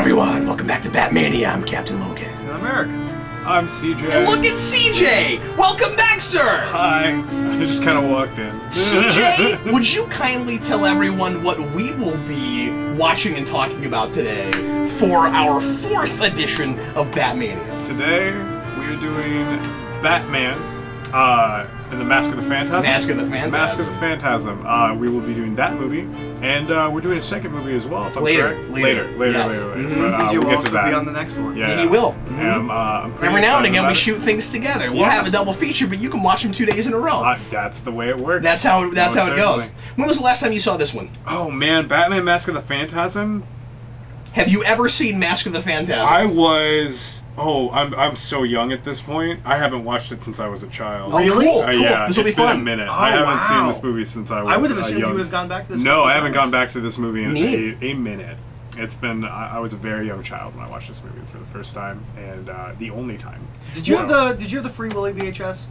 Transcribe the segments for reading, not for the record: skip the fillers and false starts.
everyone, welcome back to Batmania. I'm Captain Logan. And I'm Eric. I'm CJ. And look at CJ! Welcome back, sir! Hi. I just kind of walked in. CJ, would you kindly tell everyone what we will be watching and talking about today for our 4th edition of Batmania? Today, we are doing Batman and the Mask of the Phantasm. Mask of the Phantasm. Mask of the Phantasm. We will be doing that movie, and we're doing a second movie as well, if I'm correct. Later. Yes. CJ will also be on the next one. Yeah. He will. I'm pretty Every now and excited again, we about it. shoot things together. We'll Yeah. have a double feature, but you can watch them 2 days in a row. That's the way it works. That's how it goes. Certainly. When was the last time you saw this one? Oh man, Batman Mask of the Phantasm? Have you ever seen Mask of the Phantasm? I'm so young at this point. I haven't watched it since I was a child. Oh, really? Cool. Yeah, This will be it's been fun. a minute. Oh, I haven't seen wow. this movie since I was I would have young. assumed you would have gone back to this. No, I haven't gone back to this movie in Neat. a minute. It's been. I was a very young child when I watched this movie for the first time, and the only time. Did you have the Free Willy VHS?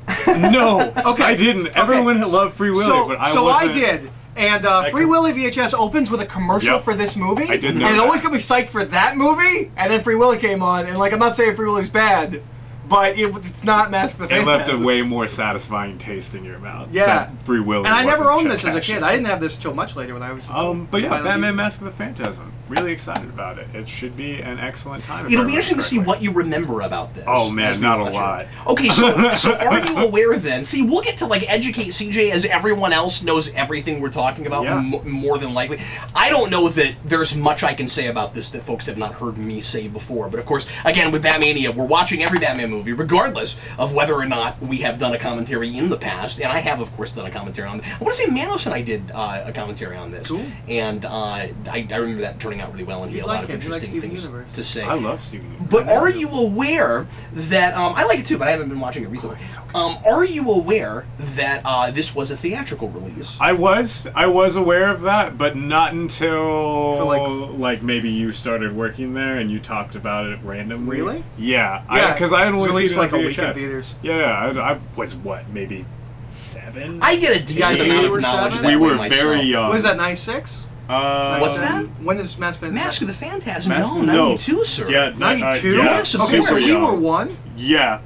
No, Okay. I didn't. Everyone had loved Free Willy, but I wasn't. I did. And Free Willy VHS opens with a commercial Yep. for this movie. I did know And it that. always got me psyched for that movie. And then Free Willy came on, and I'm not saying Free Willy's bad, but it's not Mask of the It Phantasm. left a way more satisfying taste in your mouth. Yeah. That Free Willy. And I never wasn't owned this as a catching. kid. I didn't have this till much later when I was. But yeah, finally- Batman Mask of the Phantasm. Really excited about it. It should be an excellent time. if I It'll be remember interesting to see correctly. what you remember about this. Oh as man, we not a watch it. lot. Okay, so are you aware then? See, we'll get to educate CJ as everyone else knows everything we're talking about Yeah. more than likely. I don't know that there's much I can say about this that folks have not heard me say before. But of course, again, with Batmania, we're watching every Batman movie, regardless of whether or not we have done a commentary in the past. And I have, of course, done a commentary on it. I want to say Manos and I did a commentary on this. Cool. And I remember that turning out really well, and he had a lot of He likes interesting Steven things Universe. to say. I love Steven Universe. But are you aware that I like it too, but I haven't been watching it recently. Are you aware that this was a theatrical release? I was aware of that, but not until For like maybe you started working there and you talked about it randomly. Really? Yeah. Yeah, Because I had it was only released seen it for, on like, a week in VHS. theaters. Yeah, I was maybe 7. I get a decent Yeah, amount you of were knowledge 7? that we way were myself. very young. What is that? 96? What's that? When is Mask of the Mask of the Phantasm? Mask- No, no. 92, sir. Yeah, 92? Yes, of Okay, course. so we young. were 1. Yeah.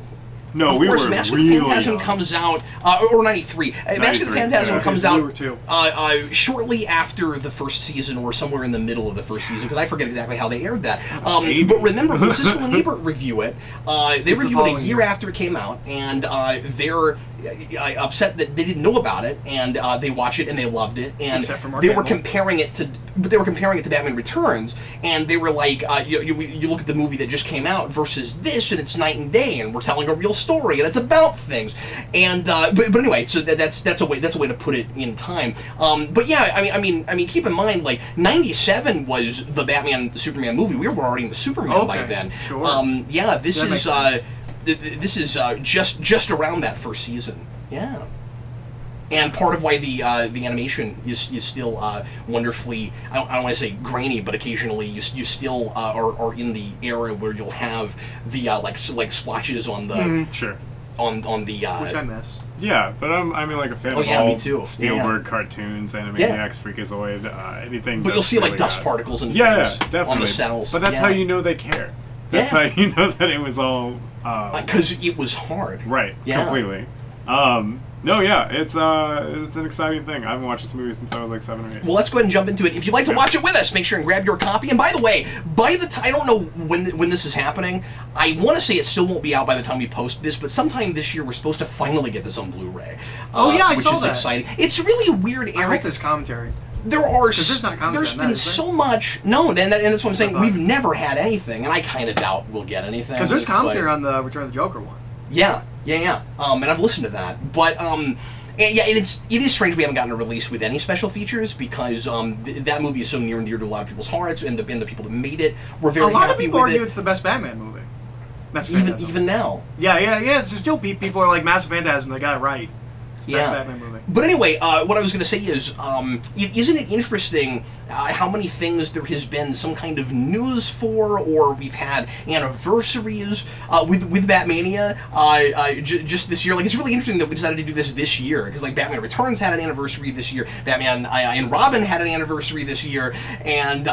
No, Of we course, were Mask of the really Phantasm young. comes out, or 93. Mask of the 93, Phantasm yeah. comes Okay, so we out were 2. Shortly after the first season, or somewhere in the middle of the first season, because I forget exactly how they aired that. baby. But remember, when Siskel and Ebert review it, they the review it a following year year. after it came out, and they're upset that they didn't know about it, and they watched it and they loved it, and Except for Mark they were Hamill. comparing it to Batman Returns, and they were like, you look at the movie that just came out versus this, and it's night and day, and we're telling a real story, and it's about things, and but anyway, so that's a way to put it in time. But yeah, I mean, keep in mind, like 97 was the Batman Superman movie. We were already into Superman by then. Sure. Yeah, this That is makes sense. this is just around that first season. Yeah. And part of why the animation is still wonderfully, I don't want to say grainy, but occasionally you still are in the era where you'll have the like splotches on the Sure. on the Which I miss. Yeah, but I'm like a fan of yeah, all me too. Spielberg cartoons, Animaniacs, Freakazoid, anything. but you'll that's see like really dust got- particles and Yeah, things definitely. on the cells. But that's how you know they care. That's Yeah. how you know that it was all because it was hard. right. Yeah. Completely. No, yeah, it's an exciting thing. I haven't watched this movie since I was like 7 or 8. Well, let's go ahead and jump into it. If you'd like to Yeah. watch it with us, make sure and grab your copy. And by the way, by the time, I don't know when this is happening. I want to say it still won't be out by the time we post this, but sometime this year we're supposed to finally get this on Blu-ray. Oh, yeah, I which saw is that. exciting. It's really weird, I hope Eric. there's commentary. There are there's not commentary there's on that, been is there? so much. No, and that's what I'm saying. thought. We've never had anything, and I kind of doubt we'll get anything. Because there's commentary but- on the Return of the Joker one. Yeah. And I've listened to that, but and yeah, it is strange we haven't gotten a release with any special features because that movie is so near and dear to a lot of people's hearts, and the people that made it were very A lot of happy people with argue it. it's the best Batman movie. Mask of Phantasm. Even now. Yeah. It's still people are like Mask of Phantasm. They got it right. It's the best Batman movie. But anyway, what I was going to say is, isn't it interesting how many things there has been some kind of news for, or we've had anniversaries with Batmania just this year. Like, it's really interesting that we decided to do this year, because like Batman Returns had an anniversary this year, Batman and Robin had an anniversary this year, and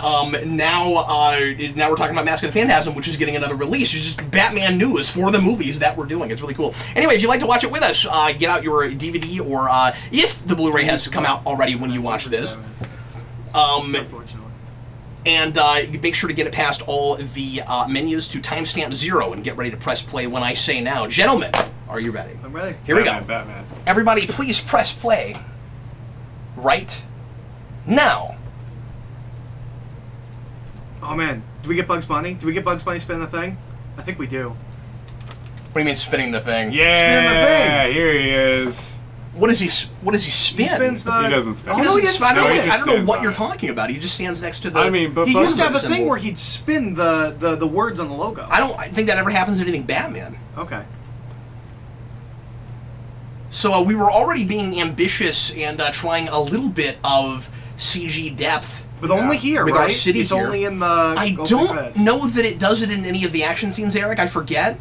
now we're talking about Mask of the Phantasm, which is getting another release. It's just Batman news for the movies that we're doing. It's really cool. Anyway, if you'd like to watch it with us, get out your DVD, or if the Blu-ray has come out already when you watch this. Unfortunately. And make sure to get it past all the menus to timestamp 0 and get ready to press play when I say now. Gentlemen, are you ready? I'm ready. Here we go. Batman. Everybody, please press play right now. Oh man, do we get Bugs Bunny? Do we get Bugs Bunny spinning the thing? I think we do. What do you mean spinning the thing? Yeah, Spin the thing. Here he is. What does he spin? He spins the... He doesn't spin. He doesn't spin. I don't know what you're talking talking about. He just stands next to the... I mean, but He used to have a symbol. thing where he'd spin the words on the logo. I don't think that ever happens in anything Batman. Okay. So we were already being ambitious and trying a little bit of CG depth. But only here, with right? our city it's here. only in the... I don't know that it does it in any of the action scenes, Eric. I forget.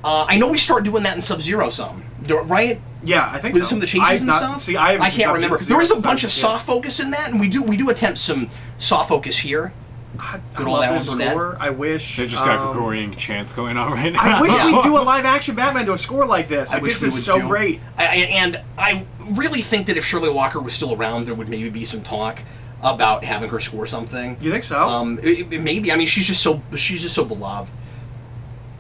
I know we start doing that in Sub-Zero some, right? Yeah, I think With so. some of the chases and stuff. See, I can't remember. There is a bunch of soft focus in that, and we do attempt some soft focus here. God, I Good old love Alan this Burnett. score. I wish... They just got Gregorian chants going on right now. I wish we'd do a live-action Batman to a score like this. I wish this we is would so too. great. And I really think that if Shirley Walker was still around, there would maybe be some talk about having her score something. You think so? Maybe. I mean, she's just so beloved.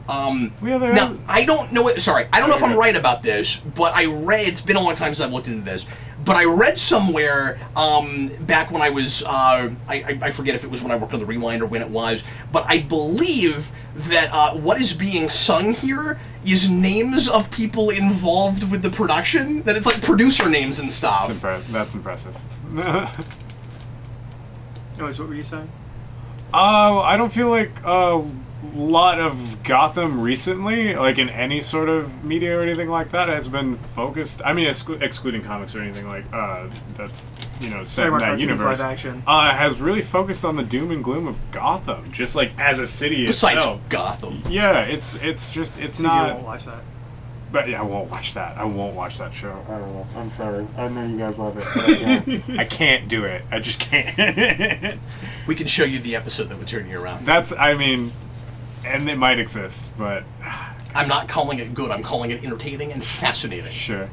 Now, I don't know. I don't know if I'm right about this, but I read. It's been a long time since I've looked into this, but I read somewhere back when I was. I forget if it was when I worked on the Rewind or when it was, but I believe that what is being sung here is names of people involved with the production. That it's like producer names and stuff. That's impressive. What were you saying? I don't feel like a lot of Gotham recently, like in any sort of media or anything like that, has been focused. I mean, excluding comics or anything like that's set in that universe. Live action. Has really focused on the doom and gloom of Gotham, just like as a city Besides itself. Gotham. Yeah, it's not. I won't watch that. But yeah, I won't watch that. I won't watch that show. I don't know. I'm sorry. I know you guys love it, but I can't. I can't do it. I just can't. We can show you the episode that would turn you around. I mean, and it might exist, but I'm not calling it good. I'm calling it entertaining and fascinating. sure.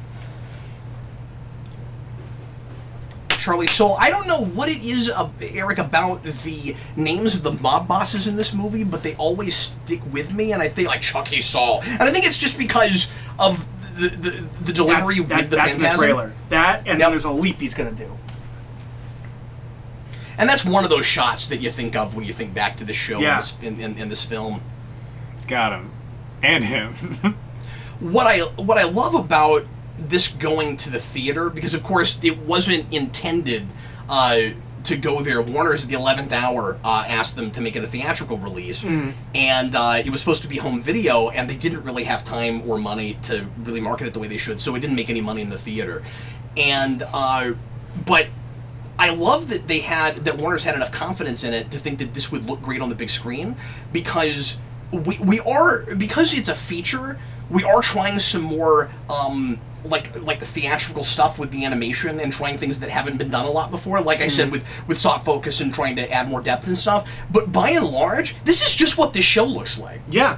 Charlie Soule, I don't know what it is, Eric, about the names of the mob bosses in this movie, but they always stick with me, and I think, like, Chucky Saul. And I think it's just because of the delivery with the That's in Phantasm. the trailer. That, and Yep. then there's a leap he's going to do. And that's one of those shots that you think of when you think back to the show Yeah. in this film. Got him. And him. What I love about this going to the theater, because of course it wasn't intended to go there. Warner's at the 11th hour asked them to make it a theatrical release, and it was supposed to be home video, and they didn't really have time or money to really market it the way they should, so it didn't make any money in the theater. And but I love that Warner's had enough confidence in it to think that this would look great on the big screen, because because it's a feature, we are trying some more like theatrical stuff with the animation and trying things that haven't been done a lot before, like I said, with soft focus and trying to add more depth and stuff. But by and large, this is just what this show looks like. Yeah.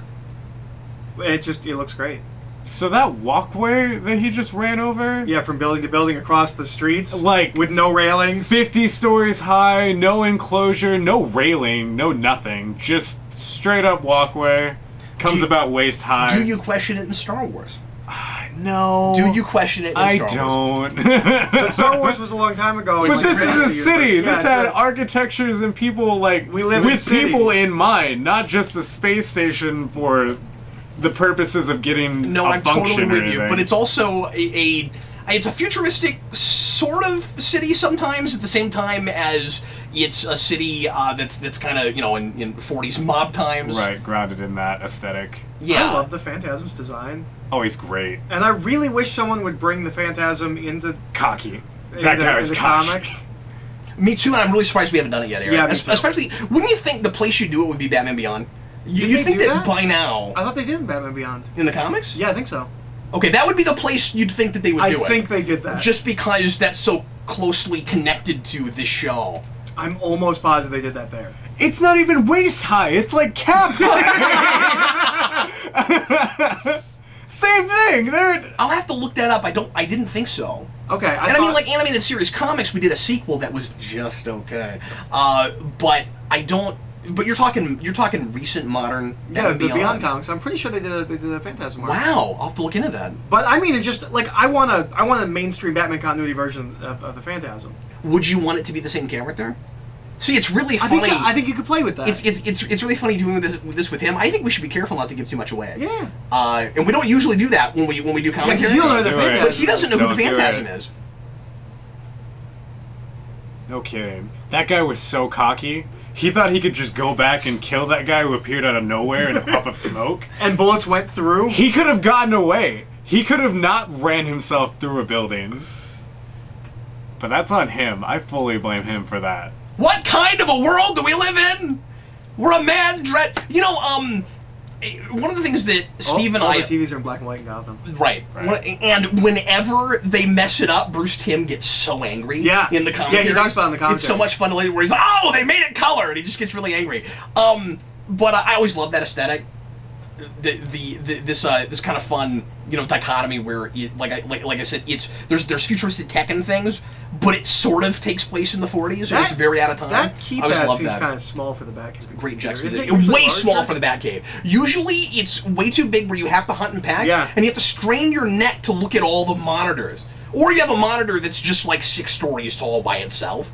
It looks great. So that walkway that he just ran over? Yeah, from building to building across the streets. Like, with no railings. 50 stories high, no enclosure, no railing, no nothing. Just straight up walkway. Comes about waist high. Do you question it in Star Wars? No. Do you question it in Star Wars? don't. But Star Wars was a long time ago. But this is a city. Yeah, This had architectures and people We live in with people cities. in mind, not just the space station for the purposes of getting No, a I'm function totally or with you. anything. But it's also it's a futuristic sort of city sometimes, at the same time as It's a city that's kind of, in 40s mob times. Right, grounded in that aesthetic. Yeah. I love the Phantasm's design. Oh, he's great. And I really wish someone would bring the Phantasm into Cocky. That guy was cocky. comics. Me too, and I'm really surprised we haven't done it yet, Eric. Yeah, me too. Especially, wouldn't you think the place you'd do it would be Batman Beyond? Did You'd they think do that that? by now... I thought they did in Batman Beyond. In the comics? Yeah, I think so. Okay, that would be the place you'd think that they would do it. I think they did that. Just because that's so closely connected to this show. I'm almost positive they did that there. It's not even waist high. It's like calf high. Same thing. They're... I'll have to look that up. I didn't think so. Okay, I mean, like animated series comics, we did a sequel that was just okay. But I don't. But you're talking recent modern. yeah, the Beyond comics. I'm pretty sure they did a Phantasm arc. Wow, I'll have to look into that. But I mean, it just like I want a mainstream Batman continuity version of the Phantasm. Would you want it to be the same character? See, it's really funny. I think you could play with that. It's really funny doing this with him. I think we should be careful not to give too much away. Yeah. And we don't usually do that when we do commentary. because you don't know the Do it. Phantasm. But he doesn't know who the Don't do Phantasm it. is. No kidding. That guy was so cocky. He thought he could just go back and kill that guy who appeared out of nowhere in a puff of smoke. And bullets went through. He could have gotten away. He could have not ran himself through a building. But that's on him. I fully blame him for that. What kind of a world do we live in? We're a man dread. One of the things that Steve and all I... the TVs are in black and white in Gotham. Right. And whenever they mess it up, Bruce Timm gets so angry Yeah. in the commentary. Yeah, he talks about it in the commentary. It's so much fun to where he's like, oh, they made it color, and he just gets really angry. But I always love that aesthetic. This kind of fun, dichotomy where, like I said, there's futuristic tech and things, but it sort of takes place in the 40s, and it's very out of time. That I always keypad love seems that. kind of small for the Batcave. Great Isn't it juxtaposition. usually Way larger? small for the Batcave. Usually, it's way too big where you have to hunt and pack, Yeah. and you have to strain your neck to look at all the monitors. Or you have a monitor that's just like 6 stories tall by itself.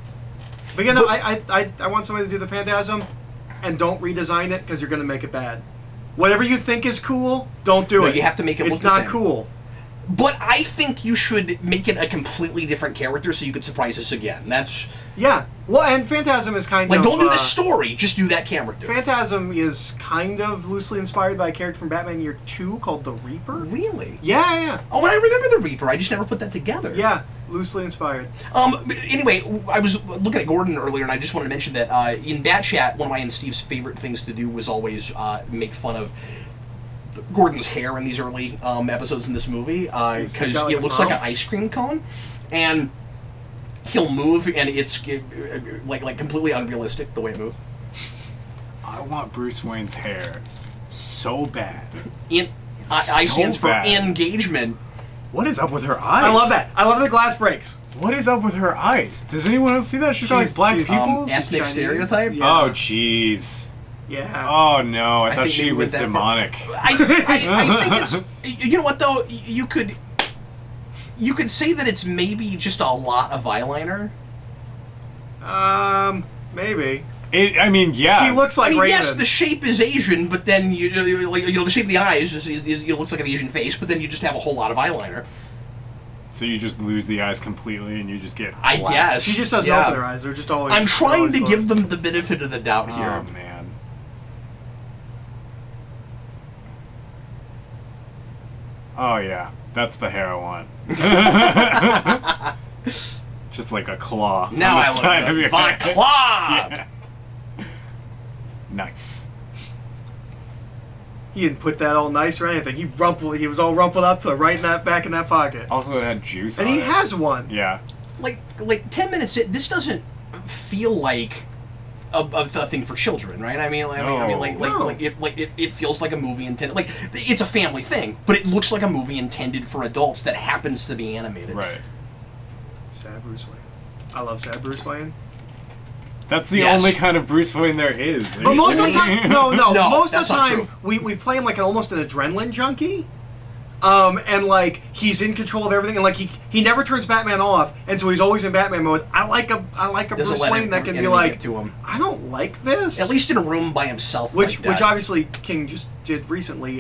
But I want somebody to do the Phantasm, and don't redesign it because you're going to make it bad. Whatever you think is cool, don't do No, it. you have to make it look It's the not same. cool. But I think you should make it a completely different character so you could surprise us again. That's Yeah. Well, and Phantasm is kind like, of... don't do the story, just do that character. Phantasm is kind of loosely inspired by a character from Batman Year 2 called the Reaper. Really? Yeah. Oh, and I remember the Reaper. I just never put that together. Yeah, loosely inspired. But anyway, I was looking at Gordon earlier, and I just wanted to mention that in Bat Chat, one of my and Steve's favorite things to do was always make fun of Gordon's hair in these early episodes in this movie, because got, like, it a looks like perm? an ice cream cone, and he'll move, and it's like completely unrealistic the way it moves. I want Bruce Wayne's hair so bad. I stands for bad. engagement. What is up with her eyes? I love that. I love the glass breaks. What is up with her eyes? Does anyone else see that? She's got like black she's, pupils? ethnic Chinese. stereotype? Yeah. Oh, jeez. Yeah. Oh, no. I thought think she maybe was with that demonic. I think it's... You know what, though? You could say that it's maybe just a lot of eyeliner. Maybe. I mean, yeah. She looks like Raven. Yes, the shape is Asian, but then the shape of the eyes it looks like an Asian face, but then you just have a whole lot of eyeliner. So you just lose the eyes completely and you just get I black. guess. She just doesn't yeah. open her eyes. They're just always... I'm trying to always give closed. them the benefit of the doubt here. Oh, man. Oh, yeah. That's the hair I want. Just like a claw. Now on the I side love of your the head. claw! Yeah. Nice. He didn't put that all nice or anything. He was all rumpled up, right in that back in that pocket. Also, it had juice And on he it. has one. Yeah. Like 10 minutes in, this doesn't feel like a thing for children, right? It feels like a movie intended, like it's a family thing, but it looks like a movie intended for adults that happens to be animated. Right. Sad Bruce Wayne. I love sad Bruce Wayne. That's the Yes. only kind of Bruce Wayne there is. But most of the time, no. No, most of that's the not time, true. we play him like almost an adrenaline junkie. And like he's in control of everything, and like he never turns Batman off, and so he's always in Batman mode. I like a Doesn't Bruce let Wayne that can be enemy like, get to him. I don't like this. At least in a room by himself. which like that. obviously King just did recently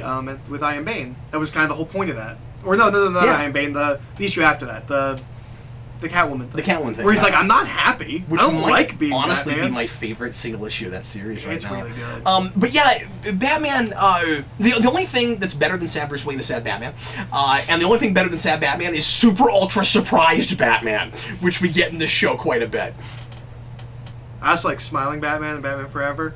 with I Am Bane. That was kind of the whole point of that. Or no, not Yeah. I Am Bane. The issue after that, the The Catwoman thing. The Catwoman thing. Where he's yeah. like, I'm not happy. Which I don't might like being honestly Batman. be my favorite single issue of that series right It's now. really good. But yeah, Batman. The only thing that's better than Sad Bruce Wayne is Sad Batman, and the only thing better than Sad Batman is Super Ultra Surprised Batman, which we get in this show quite a bit. I was like Smiling Batman and Batman Forever.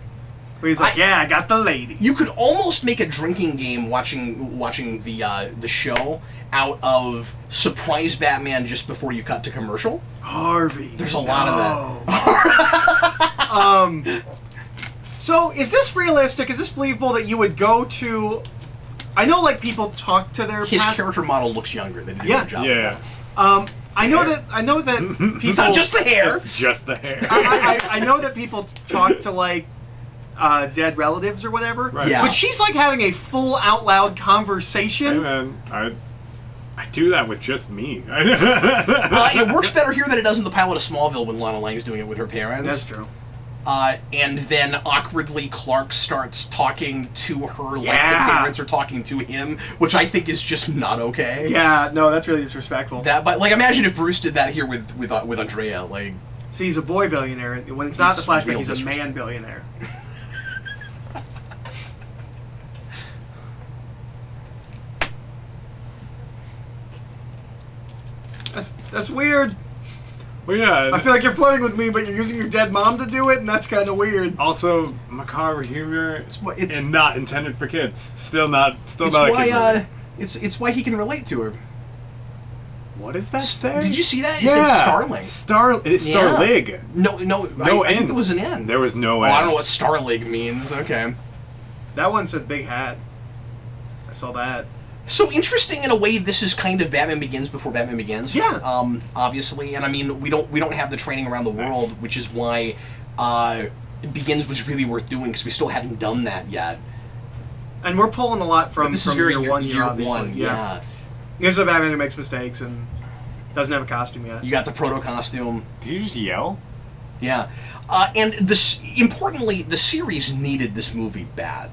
Where he's like, yeah, I got the lady. You could almost make a drinking game watching the show out of Surprise Batman just before you cut to commercial. Harvey. There's a lot of that. So, is this realistic? Is this believable that you would go to... I know, like, people talk to their His past... character model looks younger. They did a Yeah. good job Yeah. with that. I know that people... It's not just the hair. It's just the hair. I know that people talk to, like, dead relatives or whatever. Right. Yeah. But she's, like, having a full out-loud Hey, conversation. man, I do that with just me. It works better here than it does in the pilot of Smallville when Lana Lang's doing it with her parents. That's true. And then awkwardly Clark starts talking to her like the Yeah. parents are talking to him, which I think is just not okay. Yeah, no, that's really disrespectful. But like, imagine if Bruce did that here with Andrea. Like, See, he's a boy billionaire. When it's not It's the flashback, real he's a disrespect. man billionaire. That's weird. Well, yeah. I feel like you're flirting with me, but you're using your dead mom to do it, and that's kind of weird. Also, macabre humor it's- and not intended for kids. Still not it's a kid movie. why it's why he can relate to her. What is that say? Did you see that? It Yeah. said Starling. It is Yeah. Starlig. No, I think there was an N. There was no Oh, N. I don't know what Starlig means. Okay. That one said big hat. I saw that. So interesting in a way. This is kind of Batman Begins before Batman Begins. Yeah. Obviously, and I mean we don't have the training around the world, Nice. which is why Begins was really worth doing because we still hadn't done that yet. And we're pulling a lot But from this is very year one. year obviously. one. Yeah. This is a Batman who makes mistakes and doesn't have a costume yet. You got the proto costume. Did you just yell? Yeah. And importantly, the series needed this movie bad.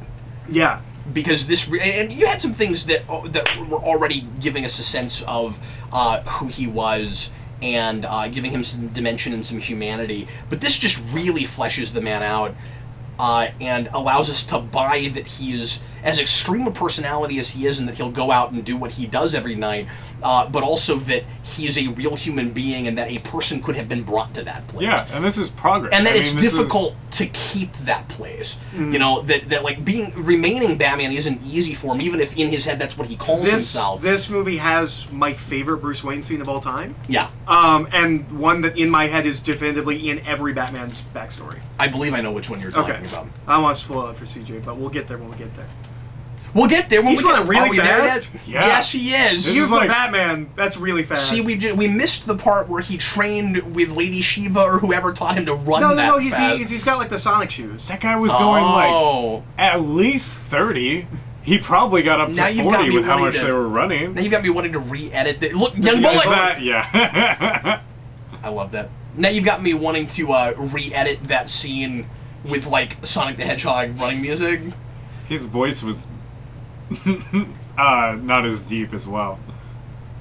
Yeah. Because and you had some things that were already giving us a sense of who he was and giving him some dimension and some humanity, but this just really fleshes the man out and allows us to buy that he is as extreme a personality as he is and that he'll go out and do what he does every night, but also that he is a real human being and that a person could have been brought to that place. Yeah, and this is progress. And that I it's mean, this difficult to keep that place. You know, that like remaining Batman isn't easy for him, even if in his head that's what he calls himself. This movie has my favorite Bruce Wayne scene of all time. Yeah. And one that in my head is definitively in every Batman's backstory. I believe I know which one you're talking Okay. about. I don't want to spoil it for CJ, but we'll get there when we get there. We'll get there when He's we get running really Are we there fast. yet? Yeah. Yes, he is. This You is for like- Batman, that's really fast. See, we missed the part where he trained with Lady Shiva or whoever taught him to run no, that he's fast. he's got like the Sonic shoes. That guy was going like Oh. at least 30. He probably got up to Now you've got 40 me with how wanting much to- they were running. Now you've got me wanting to re-edit the look, Young Is Bullet. that? Yeah. I love that. Now you've got me wanting to re-edit that scene with like Sonic the Hedgehog running music. His voice was not as deep as well.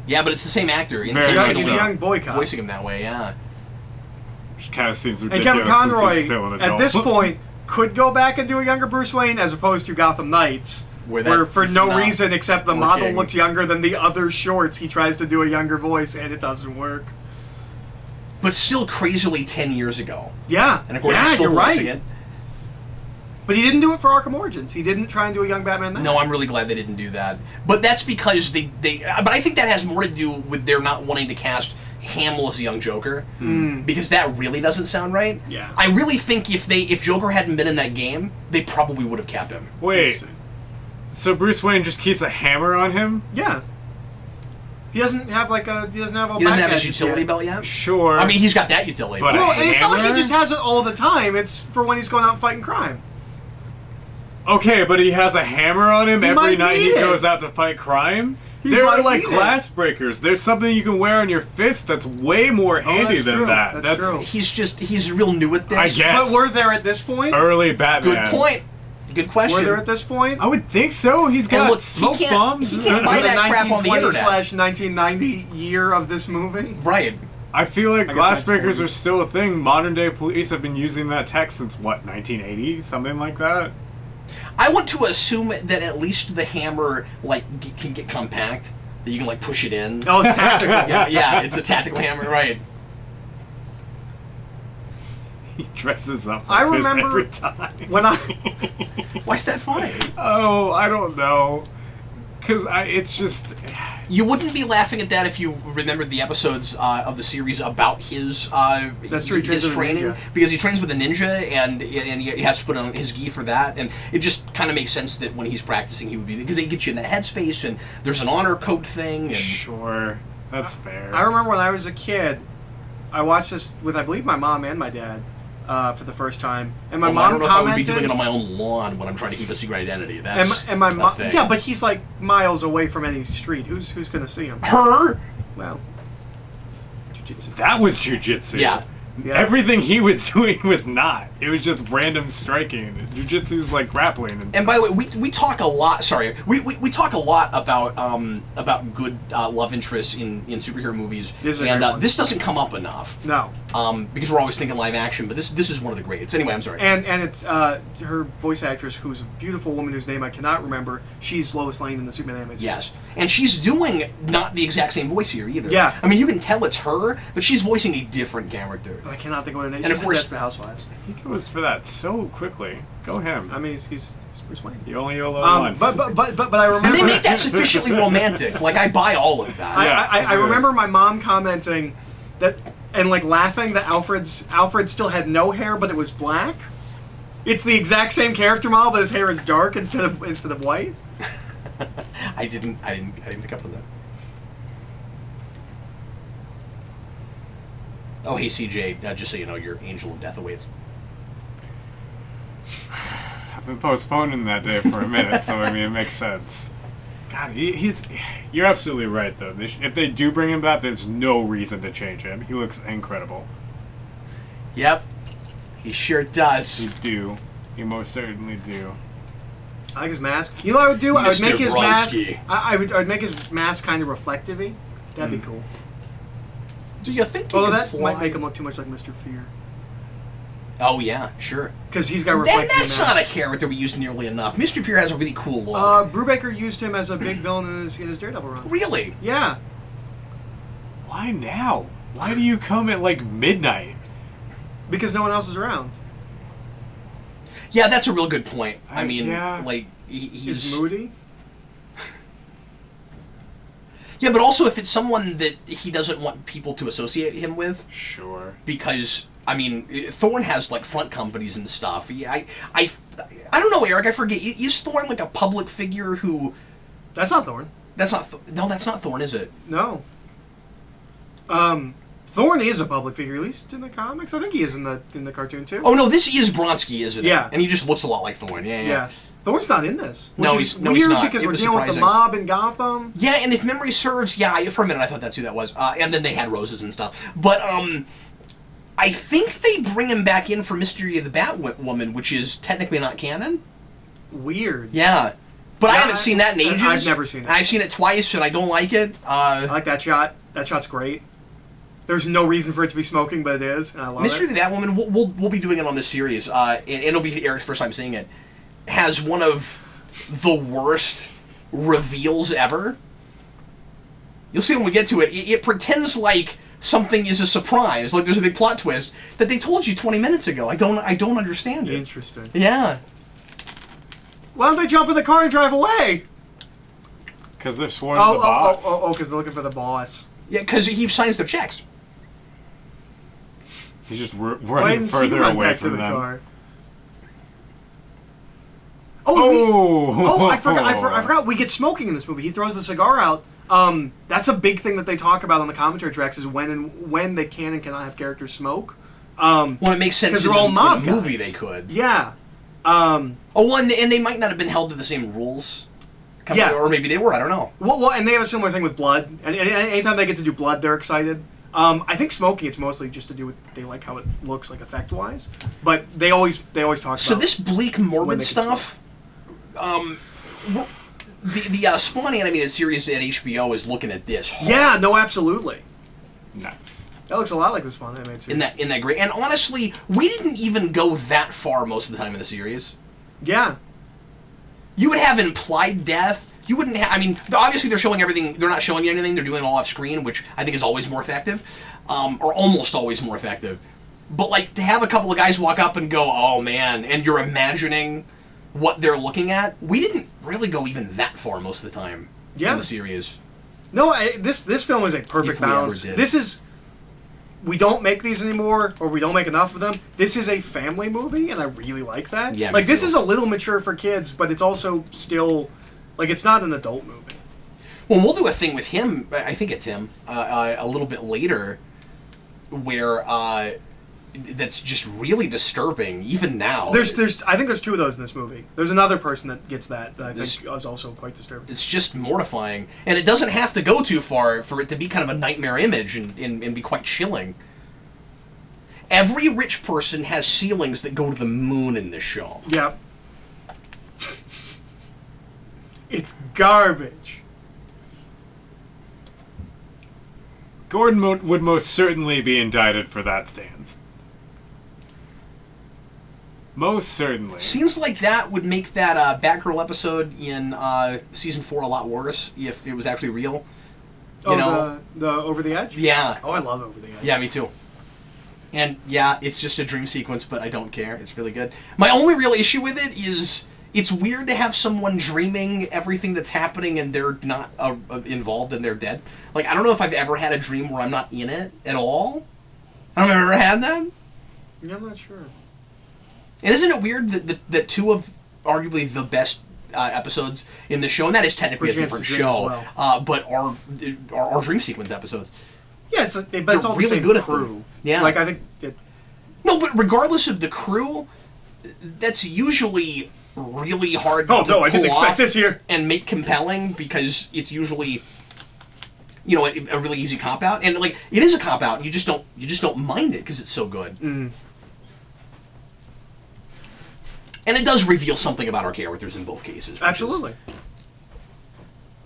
Yeah, but it's the same actor. Very He's much intentionally a so. young boy cop. voicing him that way. Yeah. Which kind of seems And ridiculous Kevin since Conroy, he's still an at adult. this point, could go back and do a younger Bruce Wayne as opposed to Gotham Knights, where for is no not reason except the model working. looks younger than the other shorts, he tries to do a younger voice and it doesn't work. But still crazily 10 years ago. Yeah, And of course, yeah, he's still you're right. voicing it. But he didn't do it for Arkham Origins. He didn't try and do a young Batman then. No, I'm really glad they didn't do that. But that's because they but I think that has more to do with their not wanting to cast Hamill as a young Joker. Because that really doesn't sound right. Yeah. I really think if Joker hadn't been in that game, they probably would have kept him. Wait, so Bruce Wayne just keeps a hammer on him? Yeah. He doesn't have a He doesn't back have his gadgets utility yet. belt yet? Sure. I mean, he's got that utility But belt. Well, and it's not like he hammer? just has it all the time. It's for when he's going out fighting crime. Okay, but he has a hammer on him He every might night he need it. goes out to fight crime? He They're might like need glass breakers. There's something you can wear on your fist that's way more handy that's than true. that. That's true. He's real new at this. I guess. But we're there at this point. Early Batman. Good point. Good question. We're there at this point. I would think so. He's got look, he smoke can't- bombs. he can't buy the that crap on the internet. 1920/1990 year of this movie. Right. I feel like I guess glass that's breakers 40s. are still a thing. Modern day police have been using that tech since, what, 1980? Something like that? I want to assume that at least the hammer like can get compact. That you can like push it in. Oh, it's tactical. Yeah, it's a tactical hammer, right? He dresses up I like this remember every time. when I Why's that funny? Oh, I don't know. Because it's just... You wouldn't be laughing at that if you remembered the episodes of the series about his That's true, he trains his with a training, ninja. because he trains with a ninja and he has to put on his gi for that, and it just kind of makes sense that when he's practicing he would be, because they get you in that headspace, and there's an honor code thing. And Sure. That's fair. I remember when I was a kid, I watched this with, I believe, my mom and my dad for the first time, and my I mom don't know if I would be commented. doing it on my own lawn when I'm trying to keep a secret identity. That's and my a mom, thing. yeah, but he's like miles away from any street. Who's gonna see him? her. Well, jiu-jitsu. That was jujitsu. Yeah. Yeah. Everything he was doing was not. It was just random striking. Jujitsu's like grappling and And by the way, we talk a lot. Sorry, we talk a lot about good love interests in superhero movies, This is a and great one. this doesn't come up enough. No, Because we're always thinking live action, but this is one of the greats. Anyway, I'm sorry. and it's her voice actress, who's a beautiful woman whose name I cannot remember. She's Lois Lane in the Superman animated series. Yes, and she's doing not the exact same voice here either. Yeah. I mean you can tell it's her, but she's voicing a different character. I cannot think of what her name. And of She's in course- Desperate Housewives. he goes for that so quickly. Go him. I mean, he's Bruce Wayne. You only YOLO once. But I remember. And they make that sufficiently romantic. Like I buy all of that. Yeah. I remember my mom commenting that and like laughing that Alfred still had no hair, but it was black. It's the exact same character model, but his hair is dark instead of white. I didn't pick up on that. Oh, hey CJ, just so you know, your Angel of Death awaits. I've been postponing that day for a minute, so I mean, it makes sense. God, he's... You're absolutely right, though. If they do bring him back, there's no reason to change him. He looks incredible. Yep, he sure does. You do. You most certainly do. I like his mask. You know what I would do? I would Mr. make his mask. Bronski. I'd make his mask kind of reflective-y. That'd be cool. Do you think he Although can that fly? might make him look too much like Mr. Fear, Oh yeah, sure. because he's got Then reflective. that's mask. not a character we use nearly enough. Mr. Fear has a really cool look. Brubaker used him as a big villain in his Daredevil run. Really? Yeah. Why now? Why do you come at, like, midnight? Because no one else is around. Yeah, that's a real good point. I mean, yeah. like he's He's moody. Yeah, but also if it's someone that he doesn't want people to associate him with, Sure. because I mean, Thorne has like front companies and stuff. I don't know, Eric. I forget. Is Thorne like a public figure who? That's not Thorne. That's not. No, that's not Thorne, is it? No. Thorne is a public figure, at least in the comics. I think he is in the cartoon too. Oh no, this is Bronski, isn't it? Yeah. And he just looks a lot like Thorne. Yeah. Yeah. Thorne's not in this. Which No, is he's weird not. because It we're was dealing with the surprising. mob in Gotham. Yeah, and if memory serves, yeah, for a minute I thought that's who that was. And then they had roses and stuff. But I think they bring him back in for Mystery of the Batwoman, which is technically not canon. Weird. Yeah. But I Yeah, haven't seen that in ages. I've never seen it. I've seen it twice, and I don't like it. I like that shot. That shot's great. There's no reason for it to be smoking, but it is. And I love Mystery it. of the Batwoman, we'll be doing it on this series, and it'll be Eric's first time seeing it, has one of the worst reveals ever. You'll see when we get to it. It pretends like something is a surprise, like there's a big plot twist that they told you 20 minutes ago. I don't understand it. Interesting. Yeah. Why don't they jump in the car and drive away? Because they're sworn to the boss. Because they're looking for the boss. Yeah, because he signs their checks. He's just Why running didn't further he run away back to from the them. car? Oh! I forgot. We get smoking in this movie. He throws the cigar out. That's a big thing that they talk about on the commentary tracks is when they can and cannot have characters smoke. Well, it makes sense 'Cause in they're all the mob movie guys. they could. Yeah. Oh, well, and they might not have been held to the same rules. Yeah. Or maybe they were, I don't know. Well, and they have a similar thing with blood. And anytime they get to do blood, they're excited. I think smoking, it's mostly just to do with they like how it looks like effect-wise. But they always talk about. So this bleak, when morbid they can stuff, the Spawn animated series at HBO is looking at this hard. Yeah. No. Absolutely. Nice. That looks a lot like the Spawn animated series. In that great, and honestly, we didn't even go that far most of the time in the series. Yeah. You would have implied death. You wouldn't have. I mean, obviously they're showing everything. They're not showing you anything. They're doing it all off screen, which I think is always more effective, or almost always more effective. But like to have a couple of guys walk up and go, "Oh man," and you're imagining what they're looking at. We didn't really go even that far most of the time in the series. No, this film is a perfect If we ever balance. did. This is. We don't make these anymore, or we don't make enough of them. This is a family movie, and I really like that. Yeah, like me this too. is a little mature for kids, but it's also still, like it's not an adult movie. Well, we'll do a thing with him. I think it's him a little bit later, where that's just really disturbing. Even now, I think there's two of those in this movie. There's another person that gets that I think is also quite disturbing. it's just mortifying, and it doesn't have to go too far for it to be kind of a nightmare image and be quite chilling. Every rich person has ceilings that go to the moon in this show. Yep. It's garbage. Gordon would most certainly be indicted for that stance. Most certainly. Scenes like that would make that Batgirl episode in season 4 a lot worse if it was actually real. You know? The Over the Edge? Yeah. Oh, I love Over the Edge. Yeah, me too. And yeah, it's just a dream sequence, but I don't care. It's really good. My only real issue with it is it's weird to have someone dreaming everything that's happening and they're not involved and they're dead. Like, I don't know if I've ever had a dream where I'm not in it at all. I don't know if I've ever had that. Yeah, I'm not sure. And isn't it weird that two of arguably the best episodes in the show, and that is technically a different show, but are dream sequence episodes. Yeah, but it's all the really same good at crew. them. Yeah. Like, I think... No, but regardless of the crew, that's usually really hard Oh, to no, I didn't pull expect off this here. and make compelling because it's usually, you know, a really easy cop-out. And, like, it is a cop-out, and you just don't mind it because it's so good. Mm. And it does reveal something about our characters in both cases. Which Absolutely. is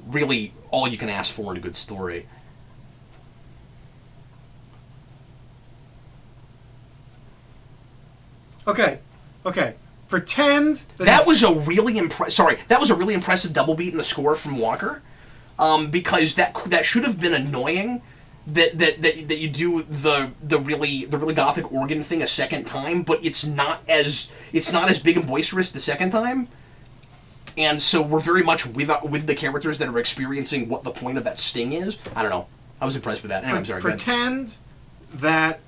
really all you can ask for in a good story. Okay. Pretend That was a really impressive double beat in the score from Walker, because that should have been annoying. That you do the really gothic organ thing a second time, but it's not as big and boisterous the second time, and so we're very much with the characters that are experiencing what the point of that sting is. I don't know. I was impressed with that. Anyway, I'm sorry. go ahead. Pretend that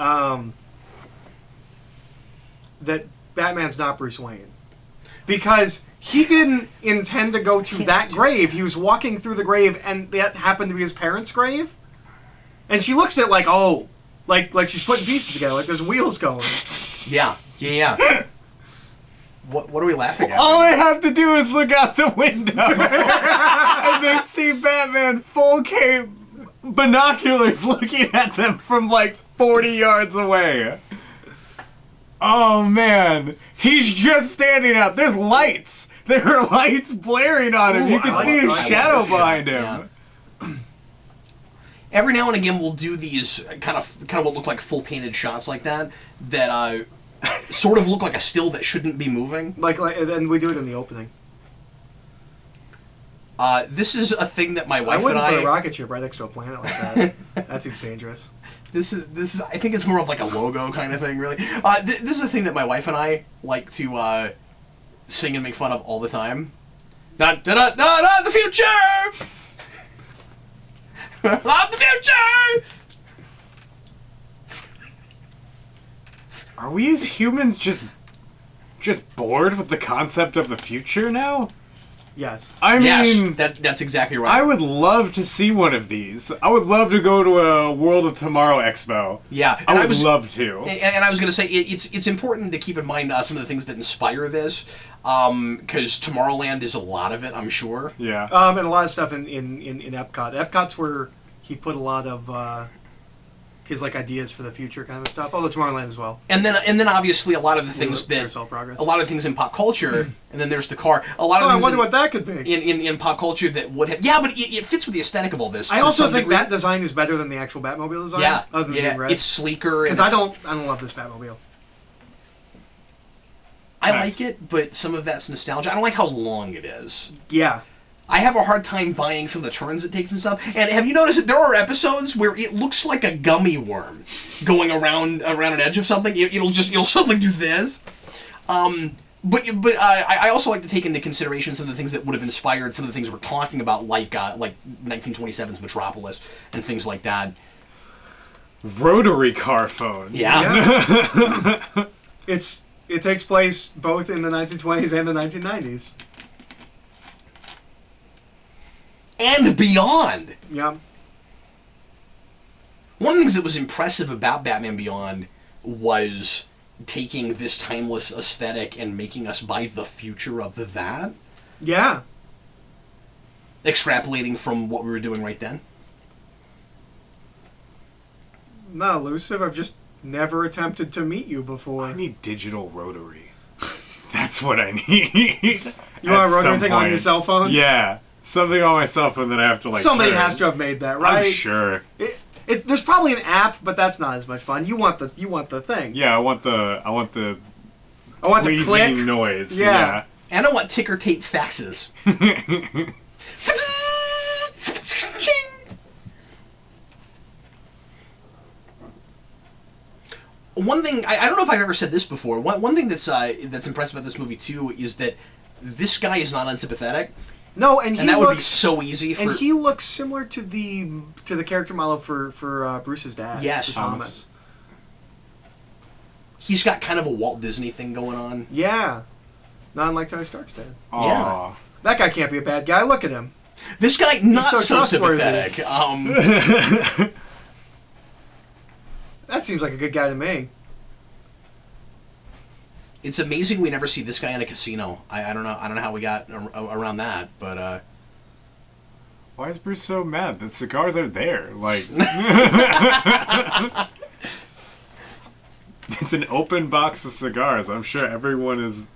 that Batman's not Bruce Wayne, because he didn't intend to go to that grave. He was walking through the grave, and that happened to be his parents' grave. And she looks at it like, oh, like she's putting pieces together, like there's wheels going. Yeah. What are we laughing at? All they have to do is look out the window, and they see Batman full cape, binoculars looking at them from like 40 yards away. Oh man, he's just standing out. There's lights. There are lights blaring on him. Ooh, you can see his shadow behind him. Yeah. Every now and again, we'll do these kind of what look like full painted shots like that sort of look like a still that shouldn't be moving. Like, and then we do it in the opening. This is a thing that my I wife wouldn't and put a rocket ship right next to a planet like that. That seems dangerous. This is. I think it's more of like a logo kind of thing, really. This is a thing that my wife and I like to sing and make fun of all the time. Da da da da da! The future. Love the future. Are we as humans just bored with the concept of the future now? Yes. I mean, yes, that's exactly right. I would love to see one of these. I would love to go to a World of Tomorrow Expo. Yeah, I would love to. And I was going to say, it's important to keep in mind some of the things that inspire this, because Tomorrowland is a lot of it, I'm sure. Yeah. And a lot of stuff in Epcot. Epcot's where he put a lot of his like ideas for the future kind of stuff. Although Tomorrowland as well. And then obviously a lot of the things Progress. a lot of things in pop culture, and then there's the car. A lot of I things wonder what that could be. in pop culture that would have but it fits with the aesthetic of all this. I also think that design is better than the actual Batmobile design. Yeah, other than being red. It's sleeker. Because I don't love this Batmobile. I like it, but some of that's nostalgia. I don't like how long it is. Yeah. I have a hard time buying some of the turns it takes and stuff. And have you noticed that there are episodes where it looks like a gummy worm going around an edge of something? It'll suddenly do this. But I also like to take into consideration some of the things that would have inspired some of the things we're talking about, like 1927's Metropolis and things like that. Rotary car phone. Yeah. It takes place both in the 1920s and the 1990s. And beyond. Yeah. One of the things that was impressive about Batman Beyond was taking this timeless aesthetic and making us buy the future of that. Yeah. Extrapolating from what we were doing right then. Not elusive. I've just never attempted to meet you before. I need digital rotary. That's what I need. You want a rotary thing on your cell phone? Yeah. Something on my cell phone that I have to Somebody turn. has to have made that, right? I'm sure. There's probably an app, but that's not as much fun. You want the thing. Yeah, I want the to click noise. Yeah. Yeah. And I want ticker tape faxes. One thing, I don't know if I've ever said this before. One thing that's impressive about this movie too is that this guy is not unsympathetic. No, and that would be so easy. And he looks similar to the character model for Bruce's dad. Yes, Thomas. He's got kind of a Walt Disney thing going on. Yeah, not unlike Tony Stark's dad. Aww. Yeah, that guy can't be a bad guy. Look at him. This guy not so trustworthy. sympathetic. That seems like a good guy to me. It's amazing we never see this guy in a casino. I don't know how we got around that, but why is Bruce so mad? The cigars are there. Like it's an open box of cigars. I'm sure everyone is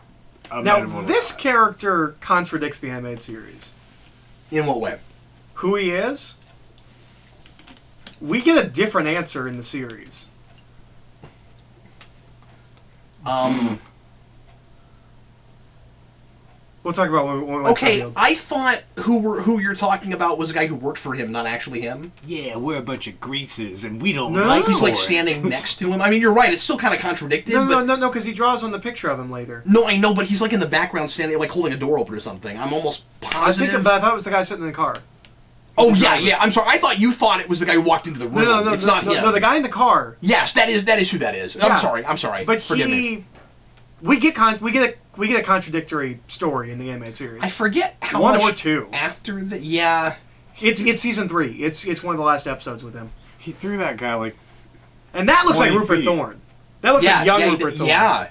amenable. Now, this character contradicts the animated series. In what way? Who he is? We get a different answer in the series. We'll talk about when okay, I thought who you're talking about was a guy who worked for him, not actually him. Yeah, we're a bunch of greasers, and we don't No. like. He's like standing next to him. I mean, you're right. It's still kind of contradicted. No, because he draws on the picture of him later. No, I know, but he's like in the background, standing like holding a door open or something. I'm almost positive. I thought it was the guy sitting in the car. Oh yeah. I'm sorry. I thought you thought it was the guy who walked into the room. No, it's not him. No, the guy in the car. Yes, that is who that is. Yeah. I'm sorry. But Forgive me. we get a contradictory story in the animated series. I forget how One much or two after the. Yeah. It's season 3. It's one of the last episodes with him. He threw that guy like. And that looks like 20 Rupert feet. Thorne. That looks like young Rupert Thorne. Yeah.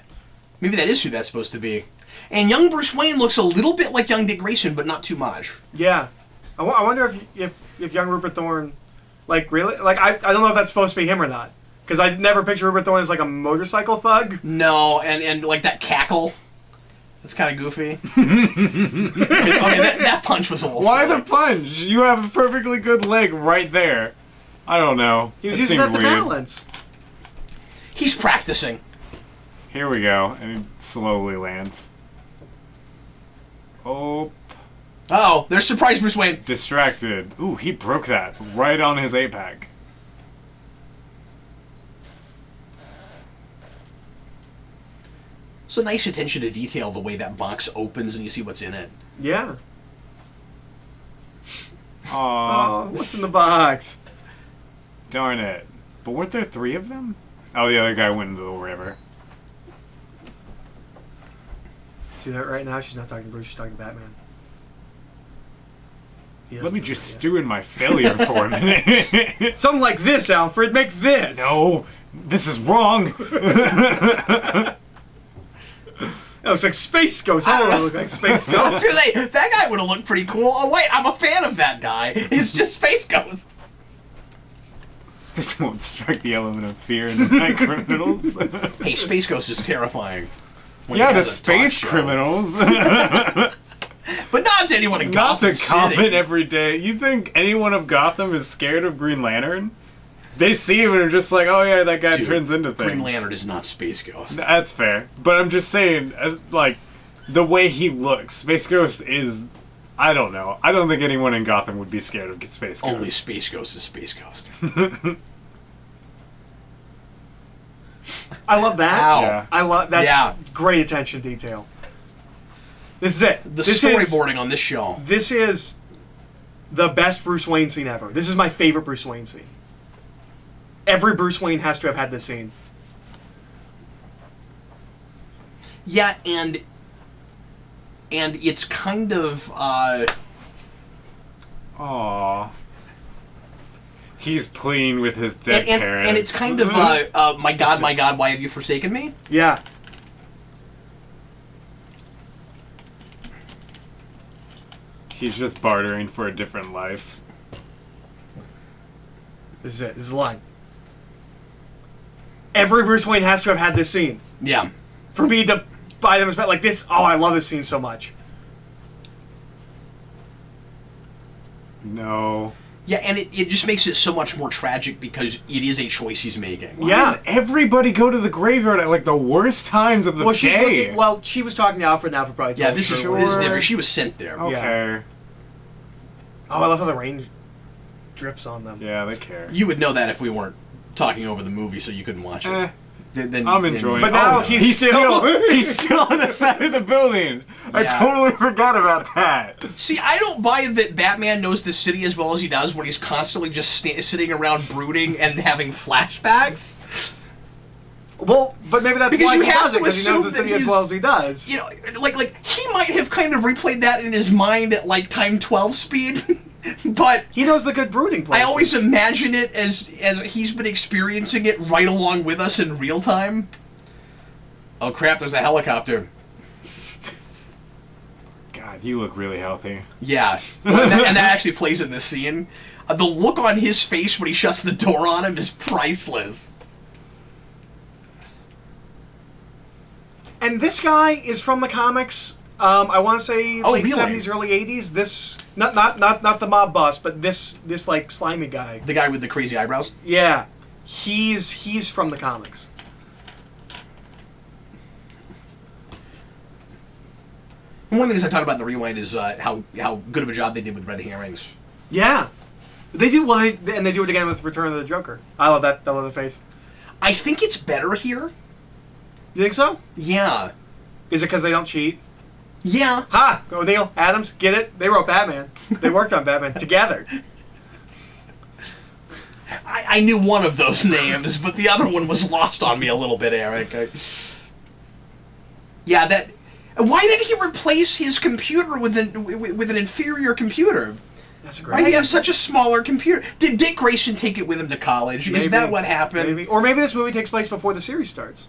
Maybe that is who that's supposed to be. And young Bruce Wayne looks a little bit like young Dick Grayson, but not too much. Yeah. I wonder if young Rupert Thorne, like, really, like, I don't know if that's supposed to be him or not, because I never picture Rupert Thorne as like a motorcycle thug. No, and like that cackle, that's kind of goofy. I mean, that punch was a little. Why silly. the punch? You have a perfectly good leg right there. I don't know. He was That using seemed that to weird. balance. He's practicing. Here we go, and it slowly lands. Oh, Oh, there's surprise Bruce Wayne. distracted. Ooh, he broke that right on his 8-pack. It's a nice attention to detail the way that box opens and you see what's in it. Yeah. Aw, Oh, what's in the box? darn it. But weren't there 3 of them? Oh, the other guy went into the river. See that right now? She's not talking to Bruce. She's talking to Batman. He Let doesn't me know just that stew in my failure for a minute. yet. Something like this, Alfred. Make this. No, this is wrong. That looks like Space Ghost. I don't know. Look like Space I was Ghost. gonna say, that guy would have looked pretty cool. Oh wait, I'm a fan of that guy. It's just Space Ghost. This won't strike the element of fear in the night criminals. Hey, Space Ghost is terrifying. when Yeah, he to has a talk space show. criminals. But not to anyone in Not Gotham to common City. everyday. You think anyone of Gotham is scared of Green Lantern? They see him and are just like, oh yeah, that guy Dude, turns into things. Green Lantern is not Space Ghost. That's fair. But I'm just saying, as like, the way he looks, Space Ghost is... I don't know. I don't think anyone in Gotham would be scared of Space Ghost. Only Space Ghost is Space Ghost. I love that. Ow. Yeah. I love that's Yeah. great attention to detail. This is it. The This is- storyboarding on this show. This is the best Bruce Wayne scene ever. This is my favorite Bruce Wayne scene. Every Bruce Wayne has to have had this scene. Yeah, and it's kind of Aww. He's pleading with his dead parents. and it's kind of my God, why have you forsaken me? Yeah. He's just bartering for a different life. This is it. This is the line. Every Bruce Wayne has to have had this scene. Yeah. For me to buy them like this. Oh, I love this scene so much. No. Yeah, and it just makes it so much more tragic because it is a choice he's making. Why Yeah. does everybody go to the graveyard at like the worst times of the Well, she's day? looking. Well, she was talking to Alfred. Alfred probably. Yeah, told this her is what- this is different. She was sent there. Okay. Oh, I love how the rain drips on them. Yeah, they care. You would know that if we weren't talking over the movie, so you couldn't watch it. Eh, Then- I'm then- enjoying But it. now Oh, he's still- he's still on the side of the building. I Yeah. totally forgot about that. See, I don't buy that Batman knows the city as well as he does when he's constantly just sitting around brooding and having flashbacks. Well, but maybe that's Because why you he have does it, to because he knows the assume that city as he's- well as he does. You know, like he might have kind of replayed that in his mind at like time 12 speed, but He knows the good brooding places. I always imagine it as he's been experiencing it right along with us in real time. Oh crap, there's a helicopter. God, you look really healthy. Yeah, well, and that actually plays in this scene. The look on his face when he shuts the door on him is priceless. And this guy is from the comics. I want to say Oh, late really? 70s, early 80s. This not the mob boss, but this like slimy guy. The guy with the crazy eyebrows. Yeah, he's from the comics. One of the things I talked about in the rewind is how good of a job they did with red herrings. Yeah, they do well, and they do it again with Return of the Joker. I love that. I love the face. I think it's better here. You think so? Yeah. Is it because they don't cheat? Yeah. Ha! O'Neill, Adams, get it? They wrote Batman. They worked on Batman together. I knew one of those names, but the other one was lost on me a little bit, Eric. Yeah, that... Why did he replace his computer with an inferior computer? That's Why great. did he have such a smaller computer? Did Dick Grayson take it with him to college? Is that what happened? Maybe. Or maybe this movie takes place before the series starts.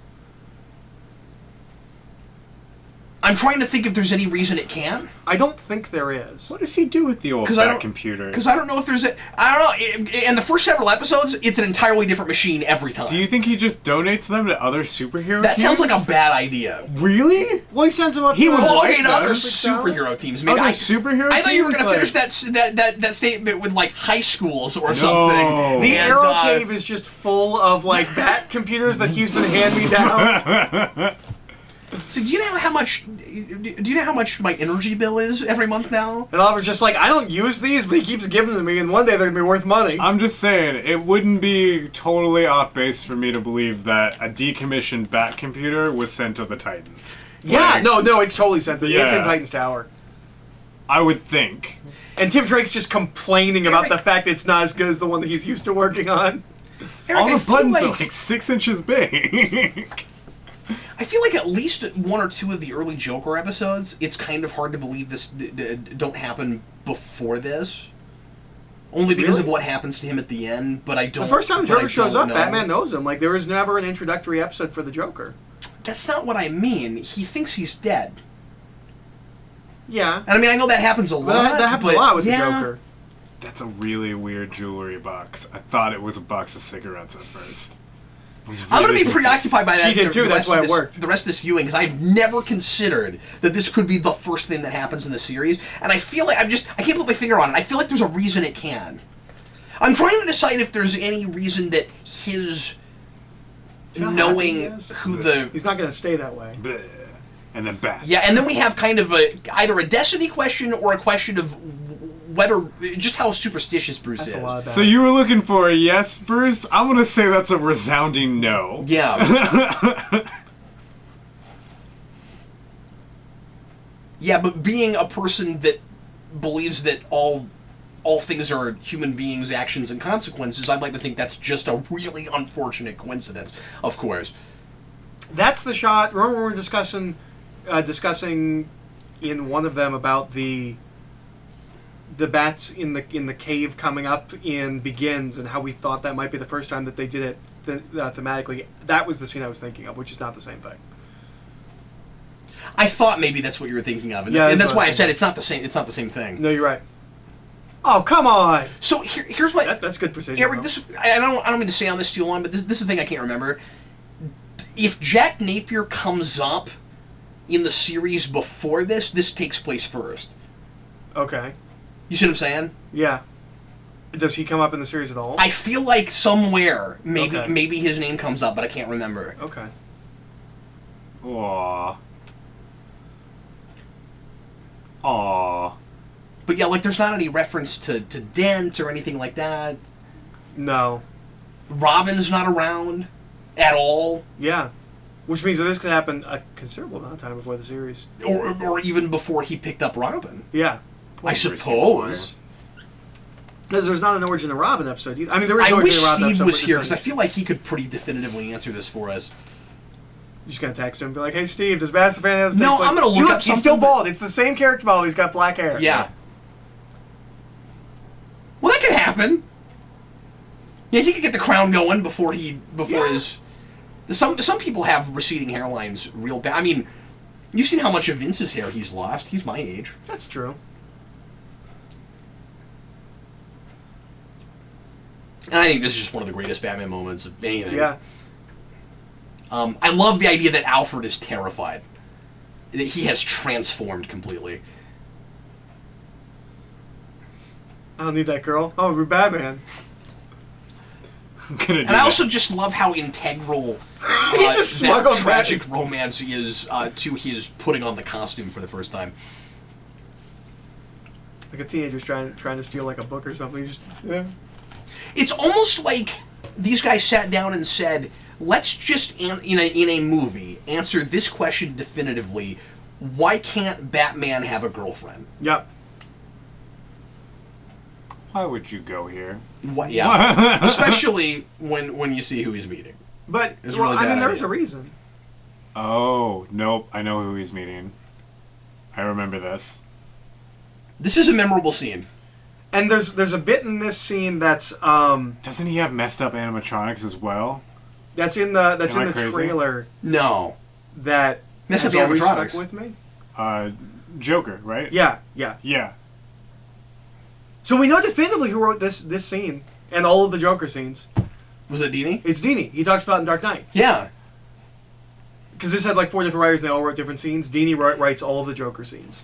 I'm trying to think if there's any reason it can. I don't think there is. What does he do with the old 'Cause I fat don't- computers? Because I don't know if there's a... I don't know. In the first several episodes, it's an entirely different machine every time. Do you think he just donates them to other superhero That teams? sounds like a bad idea. Really? Well, he sends him up He to would Oh, like okay, to them. other Think so? superhero teams. Maybe Other superhero I thought you were teams? going to finish Like- that statement with like high schools or something. The And, Arrow Cave is just full of like bat computers that he's been hand me down. So do you know how much? Do you know how much my energy bill is every month now? And Oliver's just like, I don't use these, but he keeps giving them to me, and one day they're gonna be worth money. I'm just saying, it wouldn't be totally off base for me to believe that a decommissioned bat computer was sent to the Titans. Yeah, Like, no, it's totally sensitive. It's in Yeah. Titan's Tower. I would think. And Tim Drake's just complaining about Eric- the fact that it's not as good as the one that he's used to working on. Eric, All I the feel buttons are like like 6 inches big. I feel like at least one or two of the early Joker episodes, it's kind of hard to believe this don't happen before this. Only because Really? of what happens to him at the end, but I don't. The first time but I Joker shows don't up, know. Batman knows him. Like, there was never an introductory episode for the Joker. That's not what I mean. He thinks he's dead. Yeah. And I mean, I know that happens a lot. But that happens but a lot with yeah. the Joker. That's a really weird jewelry box. I thought it was a box of cigarettes at first. I'm going to be preoccupied by that. She did too, that's why it worked. The rest of this viewing, because I've never considered that this could be the first thing that happens in the series, and I feel like I can't put my finger on it. I feel like there's a reason it can. I'm trying to decide if there's any reason that his knowing who the... He's not going to stay that way. Bleh. And then bats. Yeah, and then we have kind of either a destiny question or a question of whether... just how superstitious Bruce is. A lot of so you were looking for a yes, Bruce? I'm going to say that's a resounding no. Yeah. Yeah, but being a person that believes that all things are human beings' actions and consequences, I'd like to think that's just a really unfortunate coincidence, of course. That's the shot. Remember we were discussing in one of them about the bats in the cave coming up in Begins, and how we thought that might be the first time that they did it thematically. That was the scene I was thinking of, which is not the same thing. I thought maybe that's what you were thinking of, and that's why I said it's not the same. It's not the same thing. No, you're right. Oh, come on! So here's what that's good precision. Eric, I don't mean to stay on this too long, but this is the thing I can't remember. If Jack Napier comes up in the series before this takes place first. Okay. You see what I'm saying? Yeah. Does he come up in the series at all? I feel like somewhere maybe his name comes up, but I can't remember. Okay. Aww. Aww. But yeah, like there's not any reference to Dent or anything like that. No. Robin's not around at all. Yeah. Which means that this could happen a considerable amount of time before the series. Or even before he picked up Robin. Yeah. I suppose. Because there's not an Origin of Robin episode either. I mean, there is I an wish Origin of Robin episode. Steve was here, because I feel like he could pretty definitively answer this for us. You're just going to text him and be like, hey, Steve, does Master Phantasm No, I'm going to look up something. He's still bald. It's the same character model. He's got black hair. Yeah. Well, that could happen. Yeah, he could get the crown going before his... Some people have receding hairlines real bad. I mean, you've seen how much of Vince's hair he's lost. He's my age. That's true. And I think this is just one of the greatest Batman moments of anything. Yeah. I love the idea that Alfred is terrified. That he has transformed completely. I don't need that girl. Oh, we're Batman. I'm gonna do and I also just love how integral that tragic romance is to his putting on the costume for the first time. Like a teenager's trying to steal like a book or something. Yeah. It's almost like these guys sat down and said, let's just, in a movie, answer this question definitively. Why can't Batman have a girlfriend? Yep. Why would you go here? What, yeah. Especially when you see who he's meeting. But, it's really there's a reason. Oh, nope. I know who he's meeting. I remember this. This is a memorable scene. And there's a bit in this scene that's Doesn't he have messed up animatronics as well? That's in the trailer. No. That messed up has always animatronics. stuck with me. Joker, right? Yeah. Yeah. So we know definitively who wrote this scene and all of the Joker scenes. Was it Dini? It's Dini. He talks about it in Dark Knight. Yeah. Because this had like 4 different writers. They all wrote different scenes. Dini writes all of the Joker scenes.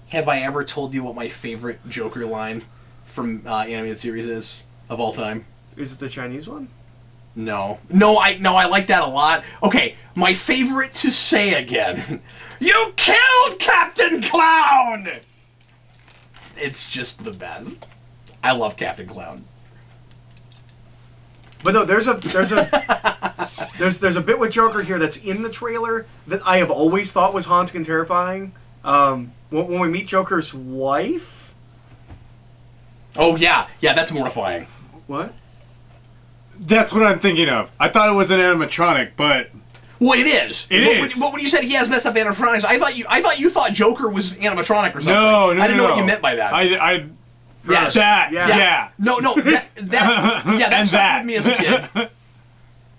Have I ever told you what my favorite Joker line from animated series is of all time? Is it the Chinese one? No, I like that a lot. Okay, my favorite to say again. You killed Captain Clown! It's just the best. I love Captain Clown. But no, there's a bit with Joker here that's in the trailer that I have always thought was haunting and terrifying. When we meet Joker's wife. Oh yeah, that's mortifying. What? That's what I'm thinking of. I thought it was an animatronic, but well, it is. It is. But when you said he has messed up animatronics, I thought you thought Joker was animatronic or something. No, I didn't know what you meant by that. Yes. That. Yeah. No. That stuck with me as a kid.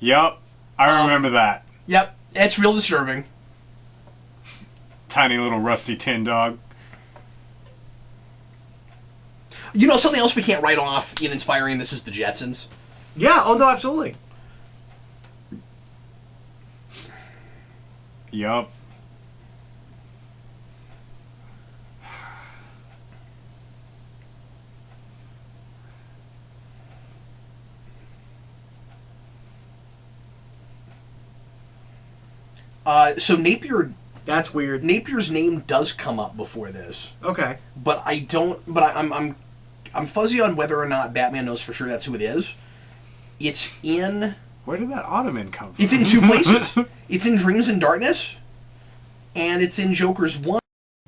Yep. I remember that. Yep. It's real disturbing. Tiny little rusty tin dog. You know, something else we can't write off in inspiring this is the Jetsons. Yeah. Oh no, absolutely. Yup. So Napier. That's weird. Napier's name does come up before this, Okay. but I don't. But I'm fuzzy on whether or not Batman knows for sure that's who it is. It's in. Where did that ottoman come from? It's in two places. It's in Dreams in Darkness, and it's in Joker's 1.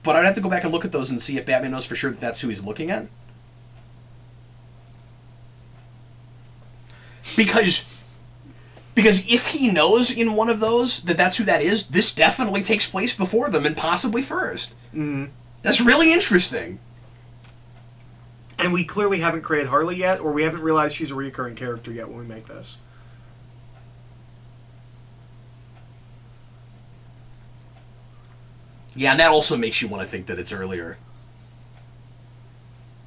But I'd have to go back and look at those and see if Batman knows for sure that that's who he's looking at. Because if he knows in one of those that that's who that is, this definitely takes place before them and possibly first. Mm-hmm. That's really interesting. And we clearly haven't created Harley yet, or we haven't realized she's a recurring character yet when we make this. Yeah, and that also makes you want to think that it's earlier.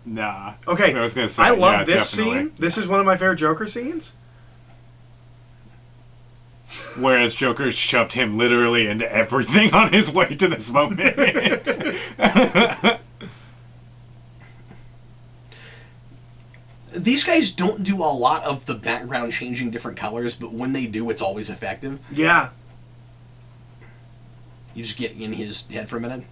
Nah. Okay, I was gonna say. I love yeah, this definitely. scene. This is one of my favorite Joker scenes. Whereas Joker shoved him literally into everything on his way to this moment. These guys don't do a lot of the background changing different colors, but when they do, it's always effective. Yeah. You just get in his head for a minute.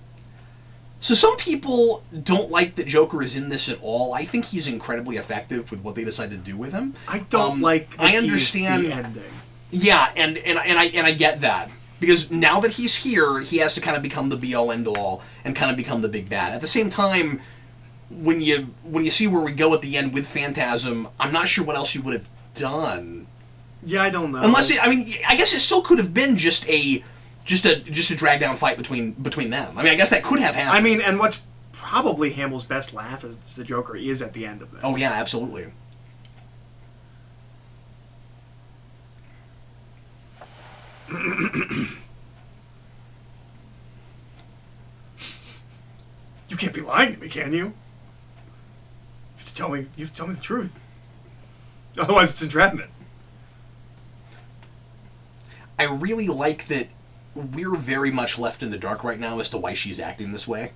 So some people don't like that Joker is in this at all. I think he's incredibly effective with what they decide to do with him. I don't like that I understand he's the ending. Yeah, and I get that. Because now that he's here, he has to kind of become the be-all, end-all, and kind of become the big bad. At the same time, when you see where we go at the end with Phantasm, I'm not sure what else you would have done. Yeah, I don't know. Unless I guess it still could have been just a drag down fight between them. I mean, I guess that could have happened. I mean, and what's probably Hamill's best laugh as the Joker is at the end of this. Oh yeah, absolutely. You can't be lying to me, can you? You have to tell me. You have to tell me the truth. Otherwise, it's entrapment. I really like that we're very much left in the dark right now as to why she's acting this way.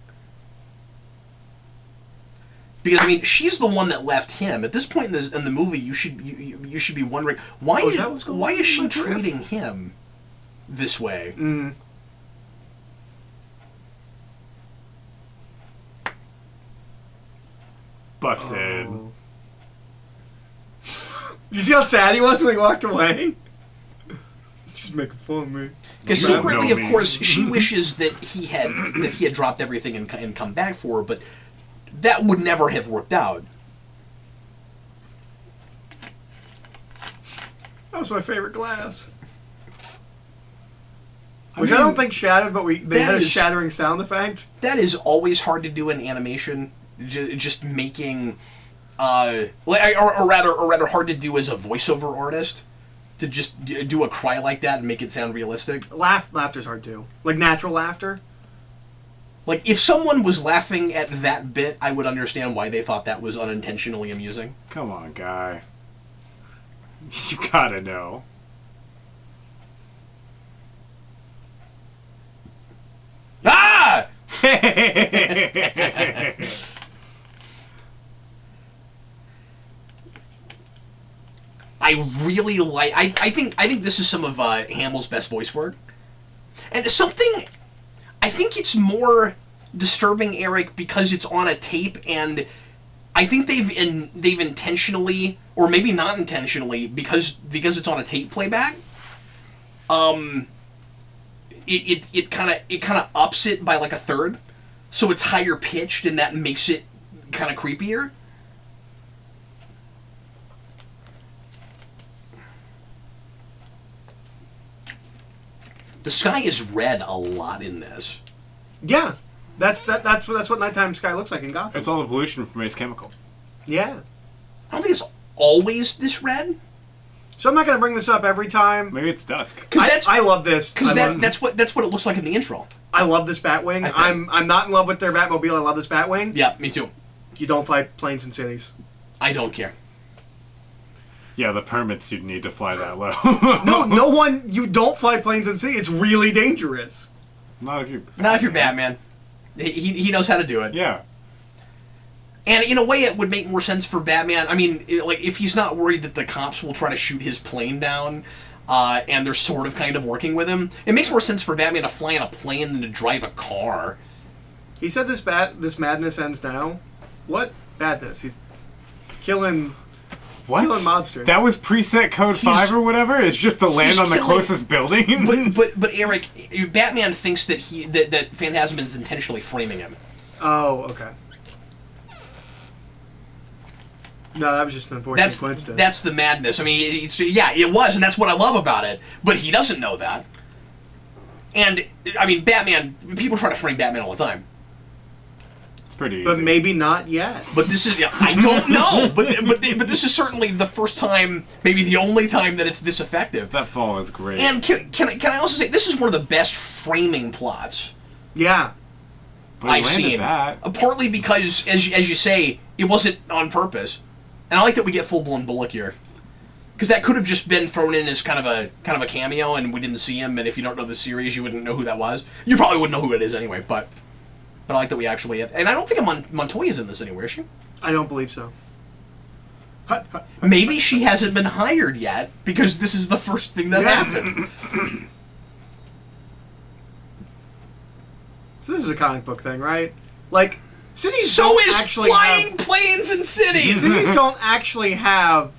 Because I mean, she's the one that left him. At this point in the movie, you should be wondering why is she treating him this way? Mm. Busted. Oh. You see how sad he was when he walked away? Just making fun of me. Because secretly, of course, she wishes that he had dropped everything and come back for her, but that would never have worked out. That was my favorite glass. Which I don't think shattered, but they had a shattering sound effect. That is always hard to do in animation. Just making, or rather hard to do as a voiceover artist. To just do a cry like that and make it sound realistic. Laughter's hard too. Like natural laughter. Like if someone was laughing at that bit, I would understand why they thought that was unintentionally amusing. Come on, guy. You gotta know. Ah! I really like. I think this is some of Hamill's best voice work, and something. I think it's more disturbing, Eric, because it's on a tape, and I think they've intentionally, or maybe not intentionally, because it's on a tape playback. It kind of ups it by like a third, so it's higher pitched, and that makes it kind of creepier. The sky is red a lot in this. Yeah, that's what nighttime sky looks like in Gotham. It's all the pollution from Ace Chemical. Yeah. I don't think it's always this red. So I'm not going to bring this up every time. Maybe it's dusk. I love this. Because that's what it looks like in the intro. I love this Batwing. I'm not in love with their Batmobile. I love this Batwing. Yeah, me too. You don't fly planes in cities. I don't care. Yeah, the permits you'd need to fly that low. No one. You don't fly planes in cities. It's really dangerous. Not if you're Batman. He knows how to do it. Yeah. And in a way, it would make more sense for Batman. I mean, if he's not worried that the cops will try to shoot his plane down, and they're sort of kind of working with him, it makes more sense for Batman to fly in a plane than to drive a car. He said this madness ends now. What madness? He's killing mobsters. That was preset code 5 or whatever? It's just to land on the closest building? But Eric, Batman thinks that Phantasm is intentionally framing him. Oh, okay. No, that was just an unfortunate coincidence. That's the madness. I mean, it was, and that's what I love about it. But he doesn't know that. And, I mean, Batman, people try to frame Batman all the time. It's pretty easy. But maybe not yet. But this is, I don't know. But this is certainly the first time, maybe the only time that it's this effective. That fall is great. And can I also say, this is one of the best framing plots. Yeah. But I've seen. Partly because, as you say, it wasn't on purpose. And I like that we get full-blown Bullock here. Because that could have just been thrown in as kind of a cameo, and we didn't see him, and if you don't know the series, you wouldn't know who that was. You probably wouldn't know who it is anyway, but I like that we actually have... And I don't think Montoya's in this anywhere, is she? I don't believe so. Maybe she hasn't been hired yet, because this is the first thing that happens. So this is a comic book thing, right? Like... Cities so don't is actually flying have, planes in cities! Cities don't actually have...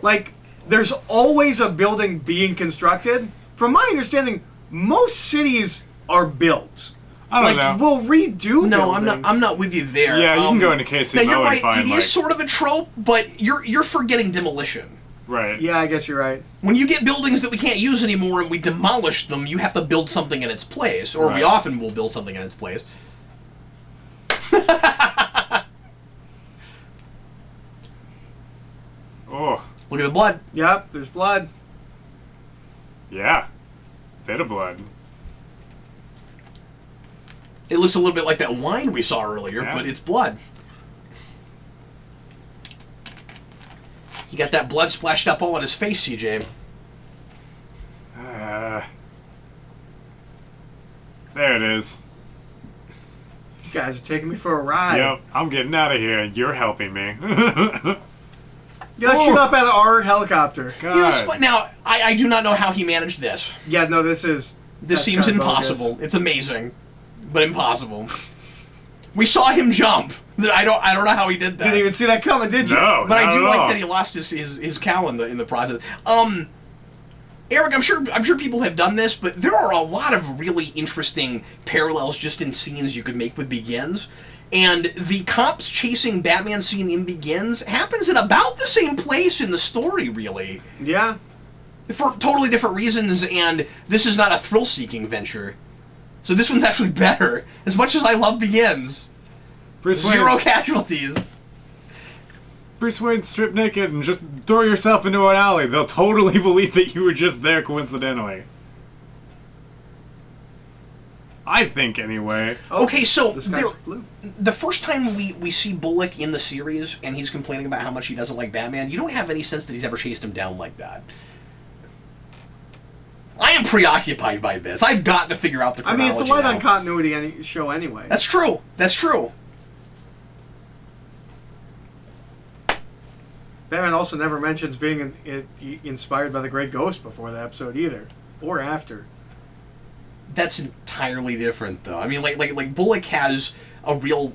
Like, there's always a building being constructed. From my understanding, most cities are built. I don't know. We'll redo No, buildings. I'm not with you there. Yeah, you can go into KCMO you're right. and find, It is sort of a trope, but you're forgetting demolition. Right. Yeah, I guess you're right. When you get buildings that we can't use anymore and we demolish them, you have to build something in its place. Or we often will build something in its place. Oh. Look at the blood. Yep, there's blood. Yeah. Bit of blood. It looks a little bit like that wine we saw earlier, but it's blood. He got that blood splashed up all on his face, CJ. There it is. You guys are taking me for a ride. Yep, I'm getting out of here. You're helping me. Yeah, let's shoot up at our helicopter. God. Now, I do not know how he managed this. Yeah, no, this seems impossible. It's amazing, but impossible. We saw him jump. I don't know how he did that. Didn't even see that coming, did you? No, but I not do at like all. that he lost his cow in the process. Eric, I'm sure people have done this, but there are a lot of really interesting parallels just in scenes you could make with Begins. And the cops chasing Batman scene in Begins happens in about the same place in the story, really. Yeah. For totally different reasons, and this is not a thrill-seeking venture. So this one's actually better. As much as I love Begins. Bruce Wayne, Zero casualties. Bruce Wayne, strip naked and just throw yourself into an alley. They'll totally believe that you were just there coincidentally. I think, anyway. Okay, so The sky's blue. the first time we see Bullock in the series and he's complaining about how much he doesn't like Batman, you don't have any sense that he's ever chased him down like that. I am preoccupied by this. I've got to figure out the chronology It's a light on now. continuity show anyway. That's true. That's true. Batman also never mentions being inspired by the Great Ghost before the episode either, or after. That's entirely different, though. I mean, like Bullock has a real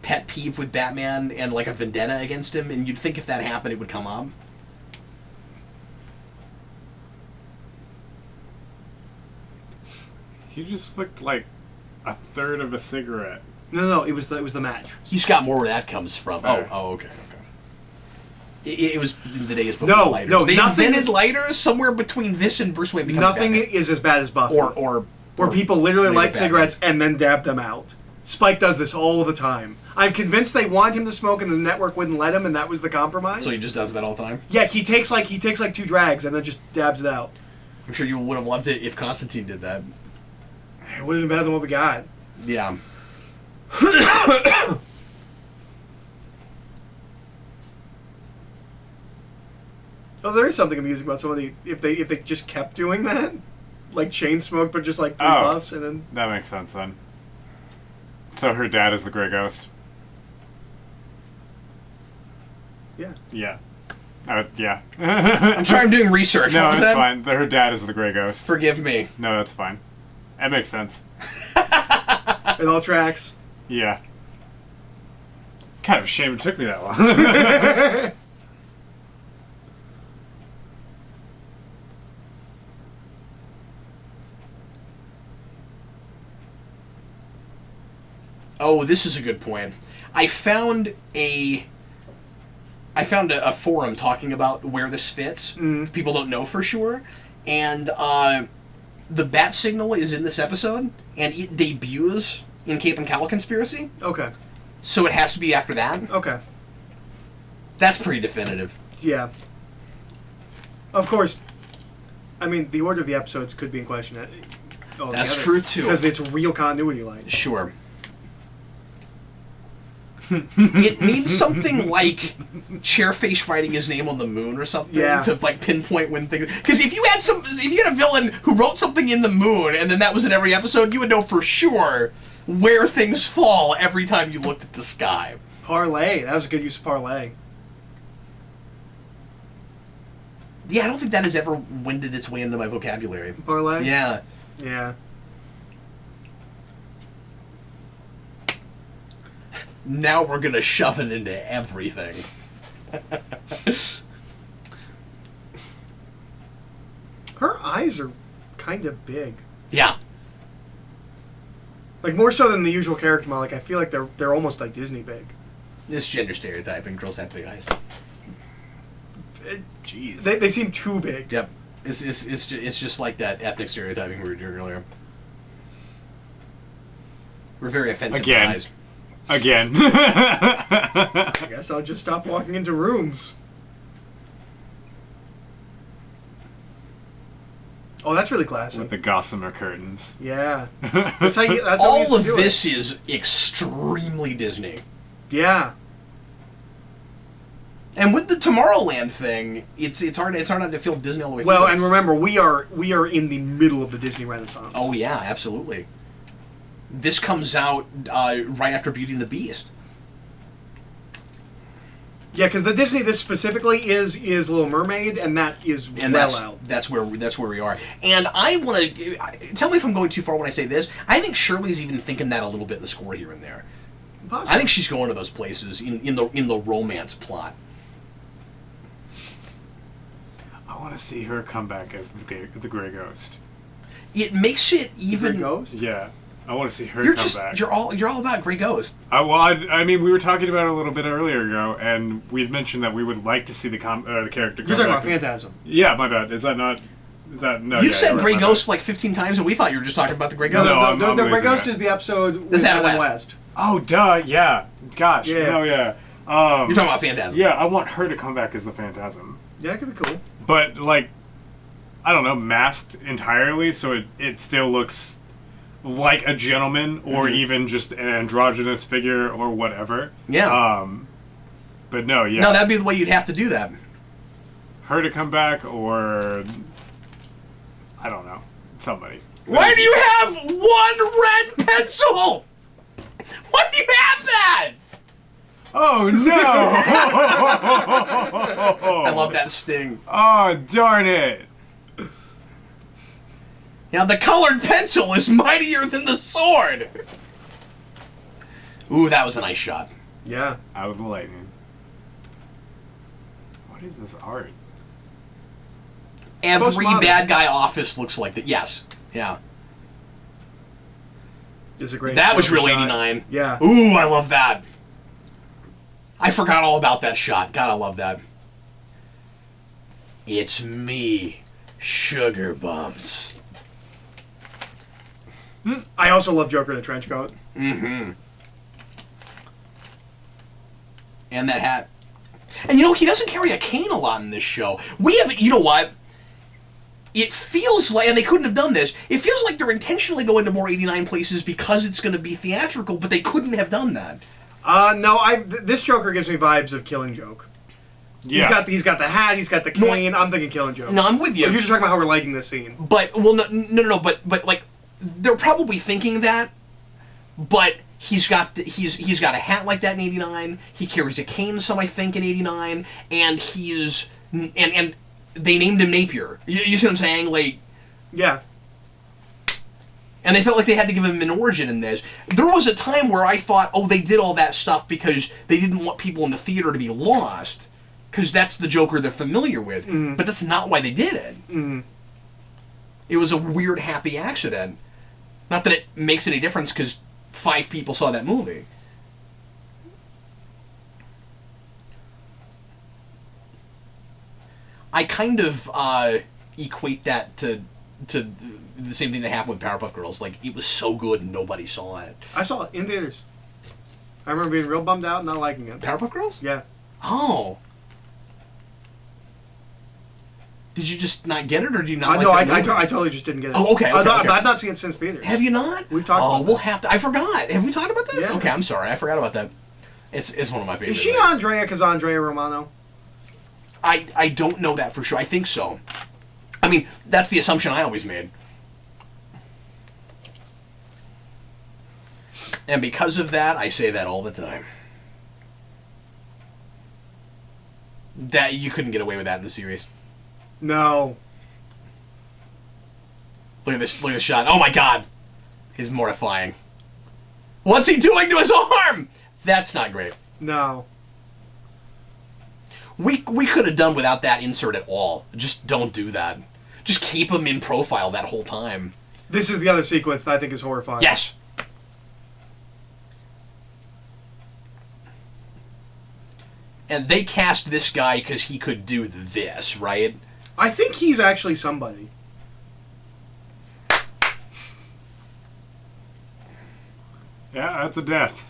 pet peeve with Batman and a vendetta against him, and you'd think if that happened, it would come up. He just flicked a third of a cigarette. No, it was the match. He's got more where that comes from. Okay. Okay. It was in the days before No, lighters. no, They nothing invented is- lighters somewhere between this and Bruce Wayne becoming Nothing Batman. is as bad as Buffy. Or where people literally later light Batman. cigarettes and then dab them out. Spike does this all the time. I'm convinced they want him to smoke and the network wouldn't let him, and that was the compromise. So he just does that all the time? Yeah, he takes like 2 drags and then just dabs it out. I'm sure you would have loved it if Constantine did that. It would have been better than what we got. Yeah. Oh, there is something amusing about somebody if they just kept doing that, like chain smoke, but just like 3 puffs and then. That makes sense then. So her dad is the Grey Ghost. Yeah. Yeah. Yeah. I'm sorry, I'm doing research. No, What was it's that? fine. Her dad is the Grey Ghost. Forgive me. No, that's fine. That makes sense. It all tracks. Yeah. Kind of a shame it took me that long. Oh, this is a good point. I found a forum talking about where this fits. People don't know for sure, and the bat signal is in this episode, and it debuts in Cape and Cowl Conspiracy. Okay. So it has to be after that. Okay. That's pretty definitive. Yeah. Of course. I mean, the order of the episodes could be in question. That's true too. Because it's real continuity line. Sure. It needs something like Chairface writing his name on the moon or something to like pinpoint when things. Because if you had a villain who wrote something in the moon and then that was in every episode, you would know for sure where things fall every time you looked at the sky. Parlay. That was a good use of parlay. Yeah, I don't think that has ever wended its way into my vocabulary. Parlay? Yeah. Yeah. Now we're gonna shove it into everything. Her eyes are kind of big. Yeah. Like, more so than the usual character model. Like, I feel like they're almost like Disney big. This gender stereotyping. Girls have big eyes. Jeez. They seem too big. Yep. It's just like that ethnic stereotyping we were doing earlier. We're very offensive Again. guys. Again. I guess I'll just stop walking into rooms. Oh, that's really classy. With the gossamer curtains. Yeah. That's how we used All to of do this it. is extremely Disney. Yeah. And with the Tomorrowland thing, it's hard not to feel Disney all the way through. Well, and remember, we are in the middle of the Disney Renaissance. Oh yeah, absolutely. This comes out right after Beauty and the Beast. Yeah, because the Disney this specifically is Little Mermaid, and that is out. That's where we are. And I want to tell me if I'm going too far when I say this. I think Shirley's even thinking that a little bit in the score here and there. Possibly. I think she's going to those places in the romance plot. I want to see her come back as the Grey Ghost. It makes it even. Grey Ghost? Yeah. I want to see her come back. You're all about Grey Ghost. I mean, we were talking about it a little bit earlier ago, and we'd mentioned that we would like to see the character come You're talking about Phantasm. Yeah, my bad. Is that not... Is that... No, You yeah, said right, Grey my Ghost bad. like 15 times, and we thought you were just talking about the Grey Ghost. No, I'm the Grey losing Ghost it. is the episode with That's Adam Adam West. West. Oh, duh, yeah. Gosh, Yeah. no, yeah. You're talking about Phantasm. Yeah, I want her to come back as the Phantasm. Yeah, that could be cool. But, like, I don't know, masked entirely, so it still looks like a gentleman, or even just an androgynous figure, or whatever. Yeah. But no, yeah. No, that'd be the way you'd have to do that. Her to come back, or... I don't know. Somebody. Why do you have one red pencil? Why do you have that? Oh, no! I love that sting. Oh, darn it! Now the colored pencil is mightier than the sword. Ooh, that was a nice shot. Yeah. Out of the lightning. What is this art? Every Postmodern. bad guy office looks like that. Yes. Yeah. It's a great. That was real shot. 89. Yeah. Ooh, I love that. I forgot all about that shot. God, I love that. It's me, Sugar Bumps. I also love Joker in a trench coat. Mm-hmm. And that hat. And you know, he doesn't carry a cane a lot in this show. We have, you know what? It feels like, and they couldn't have done this, it feels like they're intentionally going to more 89 places because it's going to be theatrical, but they couldn't have done that. No, this Joker gives me vibes of Killing Joke. Yeah. He's got the hat, he's got the cane. I'm thinking Killing Joke. No, I'm with you. You're just talking about how we're liking this scene. But no. But like, they're probably thinking that. But he's got a hat like that in '89. He carries a cane, some I think in '89, and and they named him Napier. You see what I'm saying? Like, yeah. And they felt like they had to give him an origin in this. There was a time where I thought, oh, they did all that stuff because they didn't want people in the theater to be lost, because that's the Joker they're familiar with. Mm. But that's not why they did it. Mm. It was a weird, happy accident. Not that it makes any difference, because 5 people saw that movie. I kind of equate that to the same thing that happened with Powerpuff Girls. Like, it was so good and nobody saw it. I saw it in theaters. I remember being real bummed out and not liking it. Powerpuff Girls? Yeah. Oh. Did you just not get it, or do you not No, like that movie? I totally just didn't get it. Oh, okay. But okay. I've not seen it since theaters. Have you not? We've talked about we'll this. have to. I forgot. Have we talked about this? Yeah. Okay, I'm sorry. I forgot about that. It's one of my favorites. Is she Andrea Cassandra Romano? I don't know that for sure. I think so. I mean, that's the assumption I always made. And because of that, I say that all the time. That you couldn't get away with that in the series. No. Look at this shot. Oh my god. He's mortifying. What's he doing to his arm? That's not great. No. We could have done without that insert at all. Just don't do that. Just keep him in profile that whole time. This is the other sequence that I think is horrifying. Yes. And they cast this guy because he could do this, right? I think he's actually somebody. Yeah, that's a death.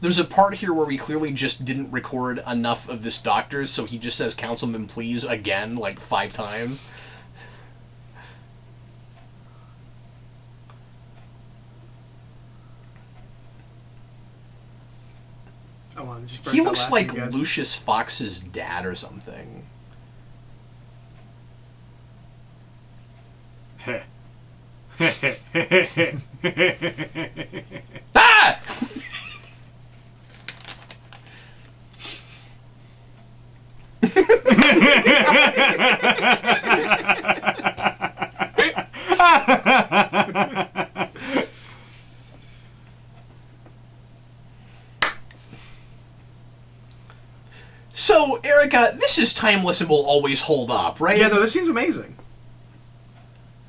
There's a part here where we clearly just didn't record enough of this doctor, so he just says, "Councilman, please," again, like 5 times. Oh, I'm just He looks like again. Lucius Fox's dad or something. Ah! So, Erica, this is timeless and will always hold up, right? Yeah, no, this seems amazing.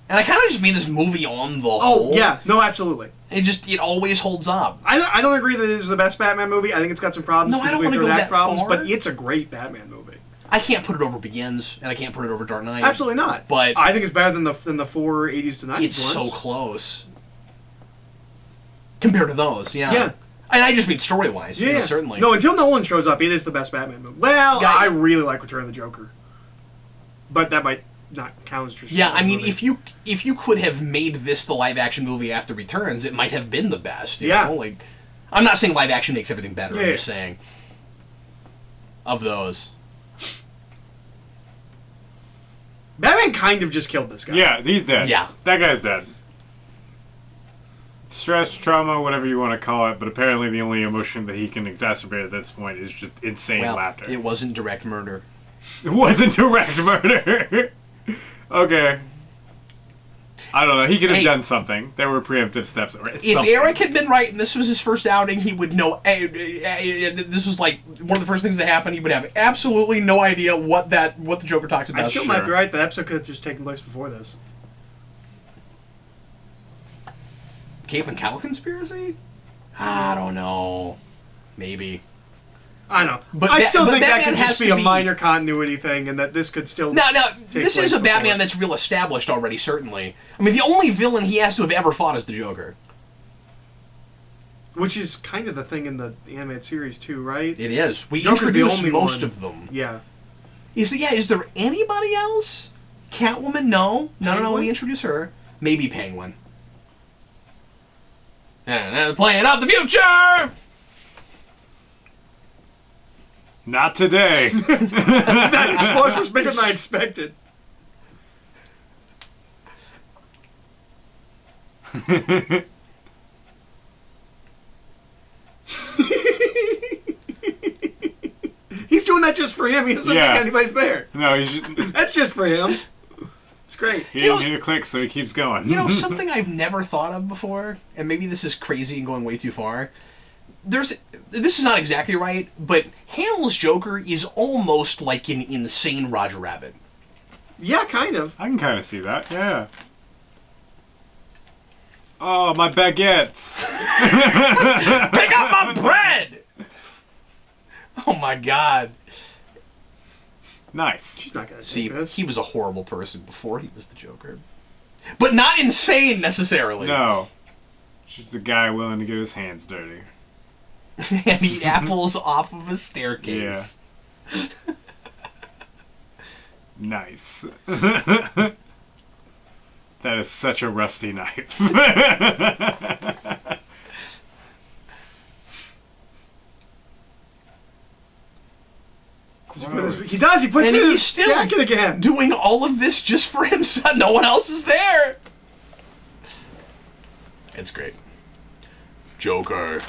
And I kind of just mean this movie on the Oh, whole. yeah. No, absolutely. It always holds up. I don't agree that it is the best Batman movie. I think it's got some problems. No, I don't specifically wanna go third act that problems, far. but it's a great Batman movie. I can't put it over Begins, and I can't put it over Dark Knight. Absolutely not. But I think it's better than the 4 80s to 90s it's ones. so close. Compared to those, yeah. Yeah. And I just mean story-wise, Yeah, certainly. No, until Nolan shows up, it is the best Batman movie. Well, Yeah, I really like Return of the Joker. But that might not count as traditional. Yeah, I mean, movie. if you could have made this the live-action movie after Returns, it might have been the best. You Yeah. know? Like, I'm not saying live-action makes everything better. I'm Yeah. just saying of those. Batman kind of just killed this guy. Yeah, he's dead. Yeah. That guy's dead. Stress, trauma, whatever you want to call it, but apparently the only emotion that he can exacerbate at this point is just insane Well, laughter. it wasn't direct murder. It wasn't direct murder. Okay. I don't know. He could have Hey. done something. There were preemptive steps. Or If something. Eric had been right and this was his first outing, he would know. This was like one of the first things that happened. He would have absolutely no idea what the Joker talked about. I still might be right. The episode could have just taken place before this. Cape and Cowl conspiracy? I don't know. Maybe. I know. But I Ba- still but think that Batman could has just be to a be- minor continuity thing, and that this could still. Now, take this place is a before. Batman that's real established already, certainly. I mean, the only villain he has to have ever fought is the Joker. Which is kind of the thing in the animated series, too, right? It is. We Joker's the introduced only most one. of them. Yeah. Is there anybody else? Catwoman? No. No, Penguin? we introduce her. Maybe Penguin. And then playing out the future! Not today. That explosion was bigger than I expected. He's doing that just for him. He doesn't think anybody's there. No, he's That's just for him. It's great. He didn't hear the click, so he keeps going. You know, something I've never thought of before, and maybe this is crazy and going way too far. This is not exactly right, but Hamill's Joker is almost like an insane Roger Rabbit. Yeah, kind of. I can kind of see that, yeah. Oh, my baguettes! Pick up my bread! Oh my god. Nice. She's not gonna See, take this. he was a horrible person before he was the Joker. But not insane, necessarily. No. Just a guy willing to get his hands dirty. And eat apples off of a staircase. Yeah. Nice. That is such a rusty knife. He does. He puts And in he's his still jacket again. doing all of this just for himself. No one else is there. It's great. Joker.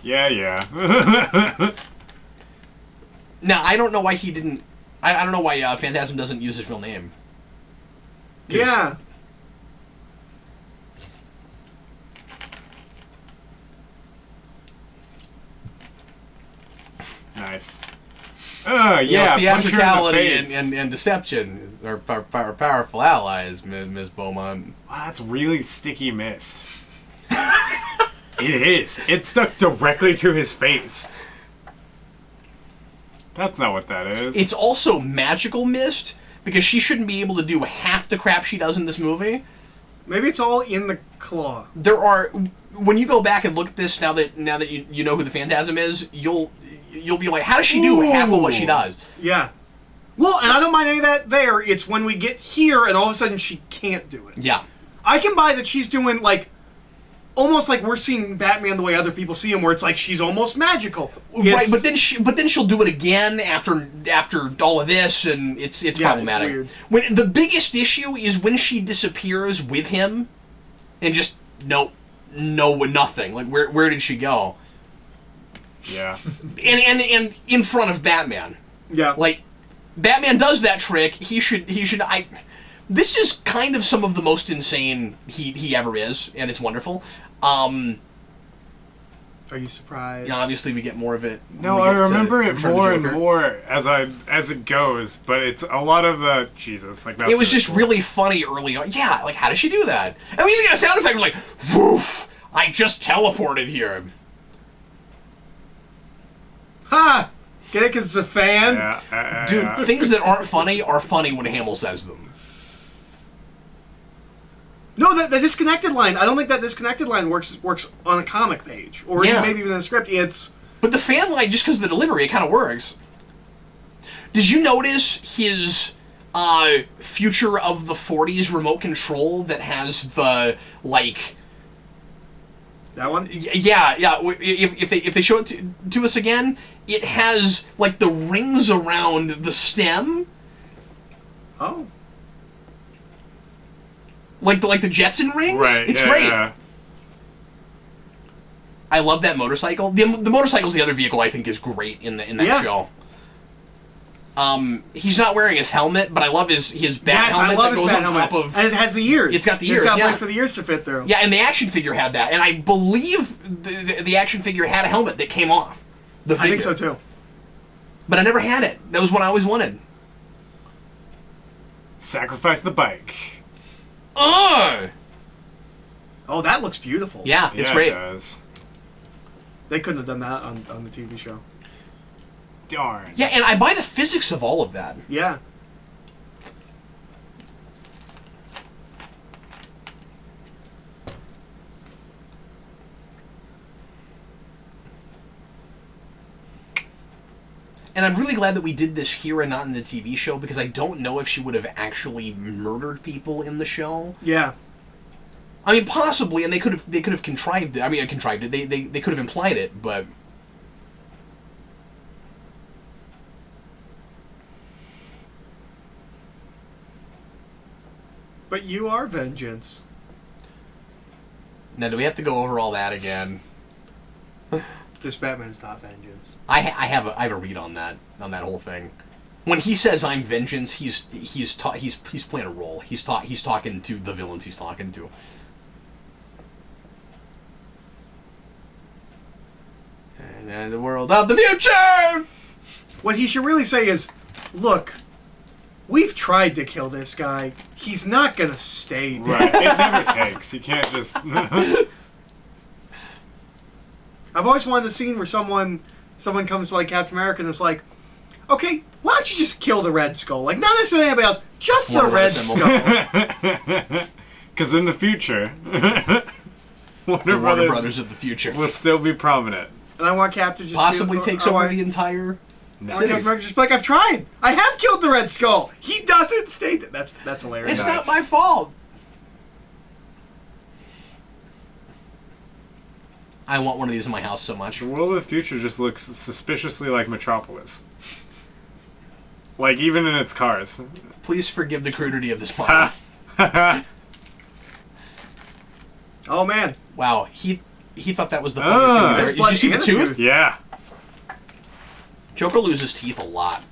Yeah. Now, I don't know why he didn't... I don't know why Phantasm doesn't use his real name. Yeah. Nice. Yeah, Yeah, punch her in the theatricality face. and deception are powerful allies, Ms. Beaumont. Wow, that's really sticky mist. It is. It stuck directly to his face. That's not what that is. It's also magical mist, because she shouldn't be able to do half the crap she does in this movie. Maybe it's all in the claw. There are... When you go back and look at this, now that you know who the Phantasm is, you'll be like, how does she do half of what she does? Yeah. Well, and I don't mind any of that there. It's when we get here and all of a sudden she can't do it. Yeah. I can buy that she's doing, like, almost like we're seeing Batman the way other people see him, where it's like she's almost magical. Right, but then she'll do it again after all of this, and it's problematic. It's weird. When the biggest issue is when she disappears with him, and just nothing. Like where did she go? Yeah. And in front of Batman. Yeah. Like Batman does that trick. He should. This is kind of some of the most insane he ever is, and it's wonderful. Are you surprised? Obviously, we get more of it. No, I remember it more and more as it goes, but it's a lot of the Jesus. Like that's it was just cool. really funny early on. Yeah, like how does she do that? And we even got a sound effect. It was like, "Woof! I just teleported here." Ha! Get it? Because it's a fan? Yeah, Dude, things that aren't funny are funny when Hamill says them. No, the disconnected line. I don't think that disconnected line works on a comic page. Or Yeah. maybe even in a script. It's... But the fan line, just because of the delivery, it kind of works. Did you notice his Future of the 40s remote control that has the, like... That one? Yeah. If they show it to us again, it has, like, the rings around the stem. Oh. Like the Jetson rings? Right, It's yeah, great. Yeah. I love that motorcycle. The motorcycle's the other vehicle I think is great in that show. He's not wearing his helmet, but I love his bat helmet that goes on top of... And it has the ears. It's got the ears, It's got a yeah. place for the ears to fit through. Yeah, and the action figure had that. And I believe the action figure had a helmet that came off the figure. I think so, too. But I never had it. That was what I always wanted. Sacrifice the bike. Oh, that looks beautiful. yeah, it's great. It does. They couldn't have done that on the TV show. Darn. Yeah, and I buy the physics of all of that. Yeah. And I'm really glad that we did this here and not in the TV show, because I don't know if she would have actually murdered people in the show. Yeah. I mean, possibly, and they could have contrived it. I mean, contrived it. They could have implied it, but. But you are vengeance. Now, do we have to go over all that again? This Batman's not vengeance. I have a read on that whole thing. When he says I'm vengeance, he's playing a role. He's talking to the villains he's talking to. And the world of the future. What he should really say is, look, we've tried to kill this guy. He's not gonna stay dead. Right. It never takes. You can't just. I've always wanted the scene where someone comes to like Captain America and is like, okay, why don't you just kill the Red Skull? Like, not necessarily anybody else, just the Red Skull. Because in the future, Warner Brothers of the future will still be prominent. And I want Cap to just possibly takes over the entire. I want Captain America just be like, I've tried. I have killed the Red Skull. He doesn't stay dead. That's hilarious. It's not my fault. I want one of these in my house so much. The world of the future just looks suspiciously like Metropolis. Like, even in its cars. Please forgive the crudity of this model. Oh, man. Wow, he thought that was the funniest thing he's ever... Did you see the tooth? Yeah. Joker loses teeth a lot.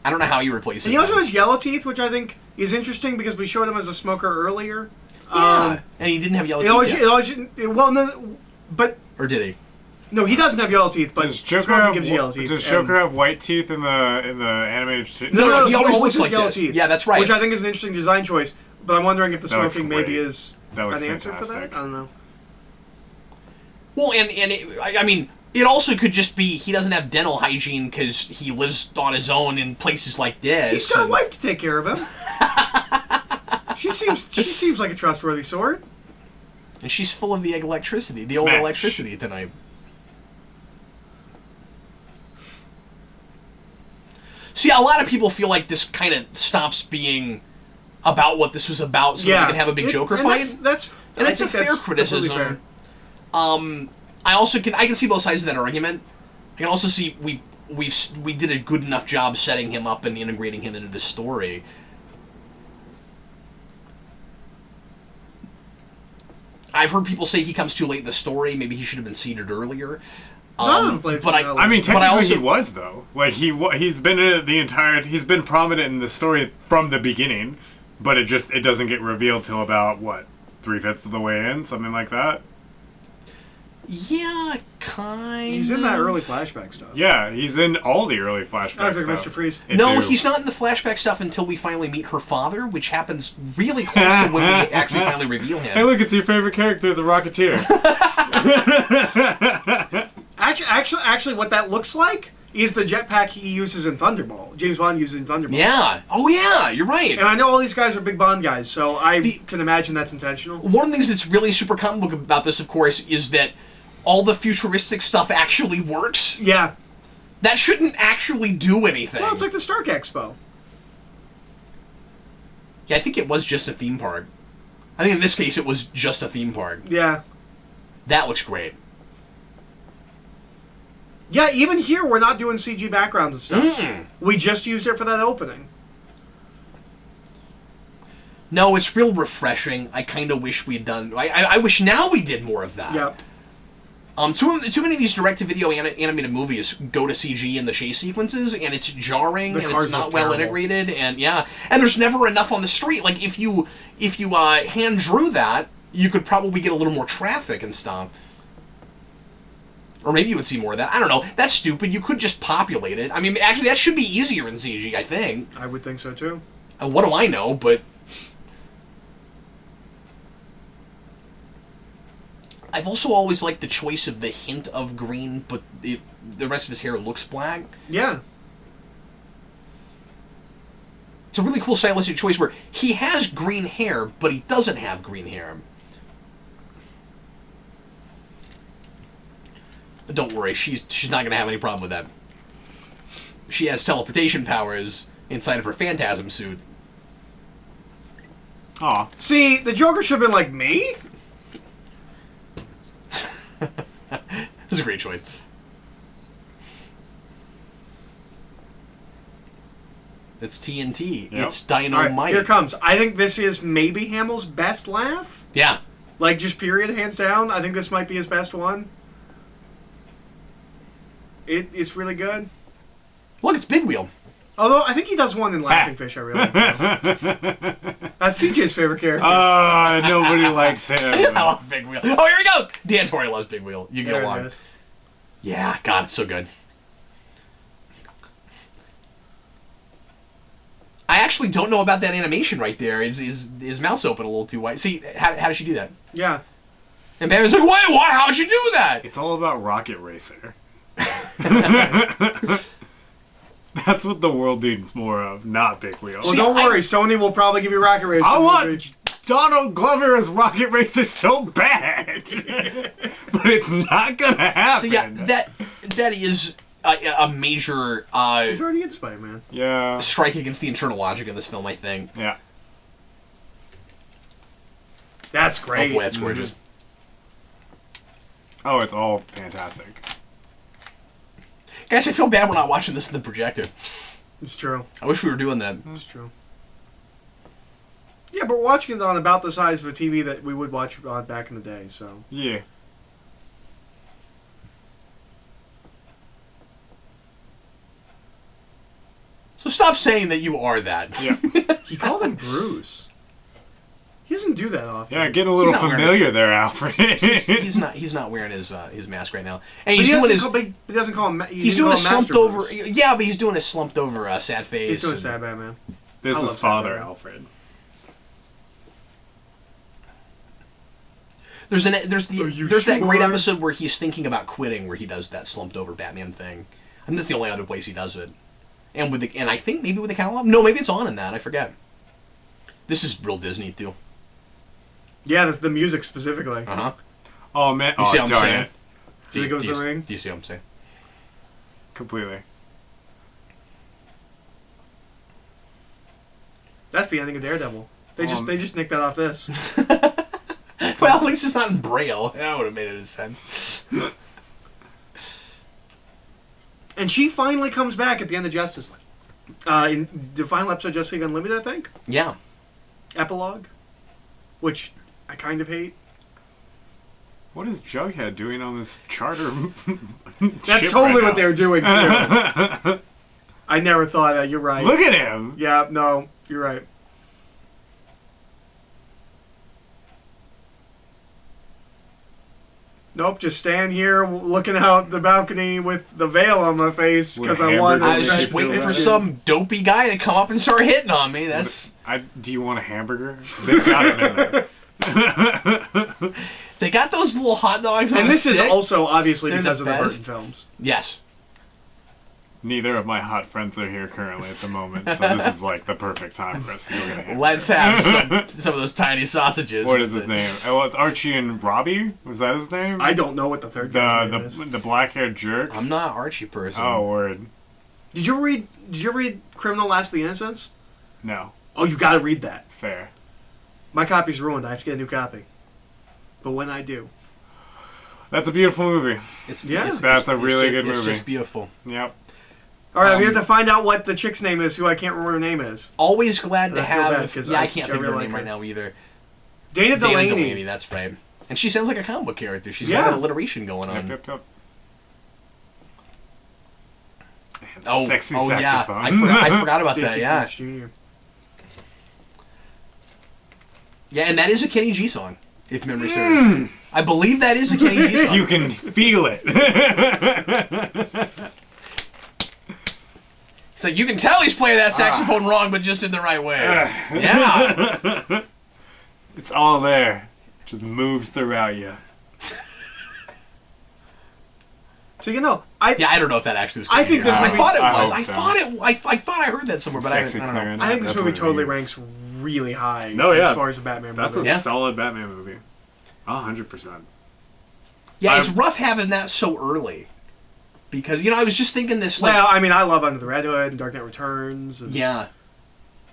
I don't know how he replaces And he also them. has yellow teeth, which I think is interesting because we showed him as a smoker earlier. Yeah, and he didn't have yellow teeth yet. Well, no, but... Or did he? No, he doesn't have yellow teeth, but smoking gives you yellow teeth. Does Joker have white teeth in the animated... No, he always looks has like yellow this. teeth. Yeah, that's right. Which I think is an interesting design choice, but I'm wondering if the That looks smoking great. maybe is That looks an answer for that? fantastic. I don't know. Well, I mean, it also could just be he doesn't have dental hygiene because he lives on his own in places like this. He's got a wife to take care of him. She seems like a trustworthy sort. And she's full of the electricity, the Smash. old electricity tonight. See, a lot of people feel like this kind of stops being about what this was about, so that we can have a big Joker fight. And it's a fair criticism. Fair. I can see both sides of that argument. I can also see we did a good enough job setting him up and integrating him into the story. I've heard people say he comes too late in the story. Maybe he should have been seated earlier. I mean, technically he was though. Like he's been in it the entire. He's been prominent in the story from the beginning, but it doesn't get revealed till about what 3/5 of the way in, something like that. Yeah, kind. He's in that early flashback stuff. Yeah, he's in all the early flashback stuff. Like Mr. Freeze. No, he's not in the flashback stuff until we finally meet her father, which happens really close to when we actually finally reveal him. Hey, look, it's your favorite character, the Rocketeer. Actually, what that looks like is the jetpack he uses in Thunderball. James Bond uses in Thunderball. Yeah. Oh, yeah. You're right. And I know all these guys are big Bond guys, so I can imagine that's intentional. One of the things that's really super comic book about this, of course, is that all the futuristic stuff actually works. Yeah. That shouldn't actually do anything. Well, it's like the Stark Expo. Yeah, I think it was just a theme park. I think in this case it was just a theme park. Yeah. That looks great. Yeah, even here we're not doing CG backgrounds and stuff. We just used it for that opening. No, it's real refreshing. I kind of wish we'd done... I wish now we did more of that. Yep. Too many of these direct-to-video animated movies go to CG in the chase sequences, and it's jarring, and it's not well integrated, and and there's never enough on the street. Like, if you hand drew that, you could probably get a little more traffic and stuff. Or maybe you would see more of that. I don't know. That's stupid. You could just populate it. I mean, actually, that should be easier in CG, I think. I would think so, too. What do I know, but... I've also always liked the choice of the hint of green, but the rest of his hair looks black. Yeah. It's a really cool stylistic choice where he has green hair, but he doesn't have green hair. But don't worry, she's not going to have any problem with that. She has teleportation powers inside of her Phantasm suit. Aw. See, the Joker should have been like, me? That's a great choice. It's TNT. Yep. It's Dynamite. All right, here it comes. I think this is maybe Hamill's best laugh. Yeah. Like, just period, hands down. I think this might be his best one. It's really good. Look, it's Big Wheel. Although, I think he does one in Laughing Fish I really like. That's CJ's favorite character. Nobody likes him. I love Big Wheel. Oh, here he goes! Dan Torrey loves Big Wheel. You get There it along. is. Yeah, God, it's so good. I actually don't know about that animation right there. His mouth's open a little too wide. See, how does she do that? Yeah. And Batman's like, why? How'd you do that? It's all about Rocket Racer. That's what the world needs more of, not Big Wheel. Well, don't worry. Sony will probably give you Rocket Racer. I want Donald Glover as Rocket Racer so bad, but it's not gonna happen. So yeah, that is a major He's already in Spider-Man. yeah, strike against the internal logic of this film, I think. yeah. That's great. Oh boy, that's gorgeous. Oh, it's all fantastic. Guys, I feel bad we're not watching this in the projector. It's true. I wish we were doing that. It's true. Yeah, but we're watching it on about the size of a TV that we would watch on back in the day, so... Yeah. So stop saying that you are that. Yeah. He called him Bruce. He doesn't do that often. Yeah, getting a little He's not wearing familiar there, Alfred. he's not wearing his mask right now, and But he's he doing doesn't, his. he doesn't call him... He's doing a slumped over. Yeah, but he's doing a slumped over sad face. He's doing a sad Batman. This I is love Father Batman. Alfred. There's Are you that great sure? episode where he's thinking about quitting, where he does that slumped over Batman thing. I think that's the only other place he does it. And I think maybe with the catalog. No, maybe it's on in that. I forget. This is real Disney too. Yeah, that's the music specifically. Uh huh. Oh man! You see what I'm darn saying? it! Did it go to the ring? Do you see what I'm saying? Completely. That's the ending of Daredevil. They just nicked that off this. Well, at least it's not in Braille. That would have made any sense. And she finally comes back at the end of Justice League. In the final episode of Justice League Unlimited, I think. Yeah. Epilogue. Which I kind of hate. What is Jughead doing on this charter? That's ship totally right what now? they were doing, too. I never thought that. You're right. Look at him! Yeah, no, you're right. Nope, just stand here looking out the balcony with the veil on my face because With a I wanted I was hamburger. just waiting for some dopey guy to come up and start hitting on me. That's. Do you want a hamburger? They got it in there. They got those little hot dogs on And a this is stick. also obviously They're because the of the Burton best. films. Yes. Neither of my hot friends are here currently at the moment, so this is like the perfect time for us to go get a hamburger. Let's have some of those tiny sausages. What is his name? Oh, well, it's Archie and Robbie? Was that his name? I don't know what the third guy's name is. The black-haired jerk? I'm not an Archie person. Oh, word. Did you read Criminal Last of the Innocents? No. Oh, you gotta read that. Fair. My copy's ruined. I have to get a new copy. But when I do. That's a beautiful movie. That's a really good movie. It's just beautiful. Yep. Alright, we have to find out what the chick's name is, who I can't remember her name is. Always glad to I feel bad, have. 'cause Yeah, I I can't think of really her like name her. right now either. Dana Dana Delaney. Delaney, that's right. And she sounds like a comic book character. She's Yeah. got that alliteration going on. Yep. Man, Oh, sexy oh yeah. saxophone. I forgot about that. Stacey Yeah. Prince Jr. Yeah, and that is a Kenny G song, if memory serves. I believe that is a Kenny G song. You can feel it. It's like you can tell he's playing that saxophone wrong, but just in the right way. Yeah. It's all there. Just moves throughout you. So, you know, I don't know if that actually was. I think this I movie- thought it I was. hope I so. thought it. I thought I heard that somewhere, but I Sexy don't know. clarinet, I think this that's movie what it totally means. ranks really high Oh, yeah. as far as a Batman That's a movie. Yeah. solid Batman movie. 100%. Yeah, it's rough having that so early, because I was just thinking this. Like, Well, I mean, I love Under the Red Hood and Dark Knight Returns. And, yeah,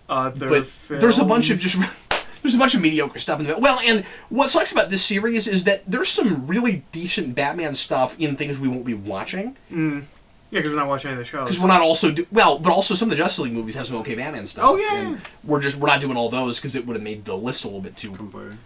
their but there's a bunch of films. just There's a bunch of mediocre stuff in the well, and what sucks about this series is that there's some really decent Batman stuff in things we won't be watching. Yeah, because we're not watching any of the shows. Because we're not also but also some of the Justice League movies have some okay Batman stuff. Oh, yeah. And we're not doing all those because it would have made the list a little bit too Completely.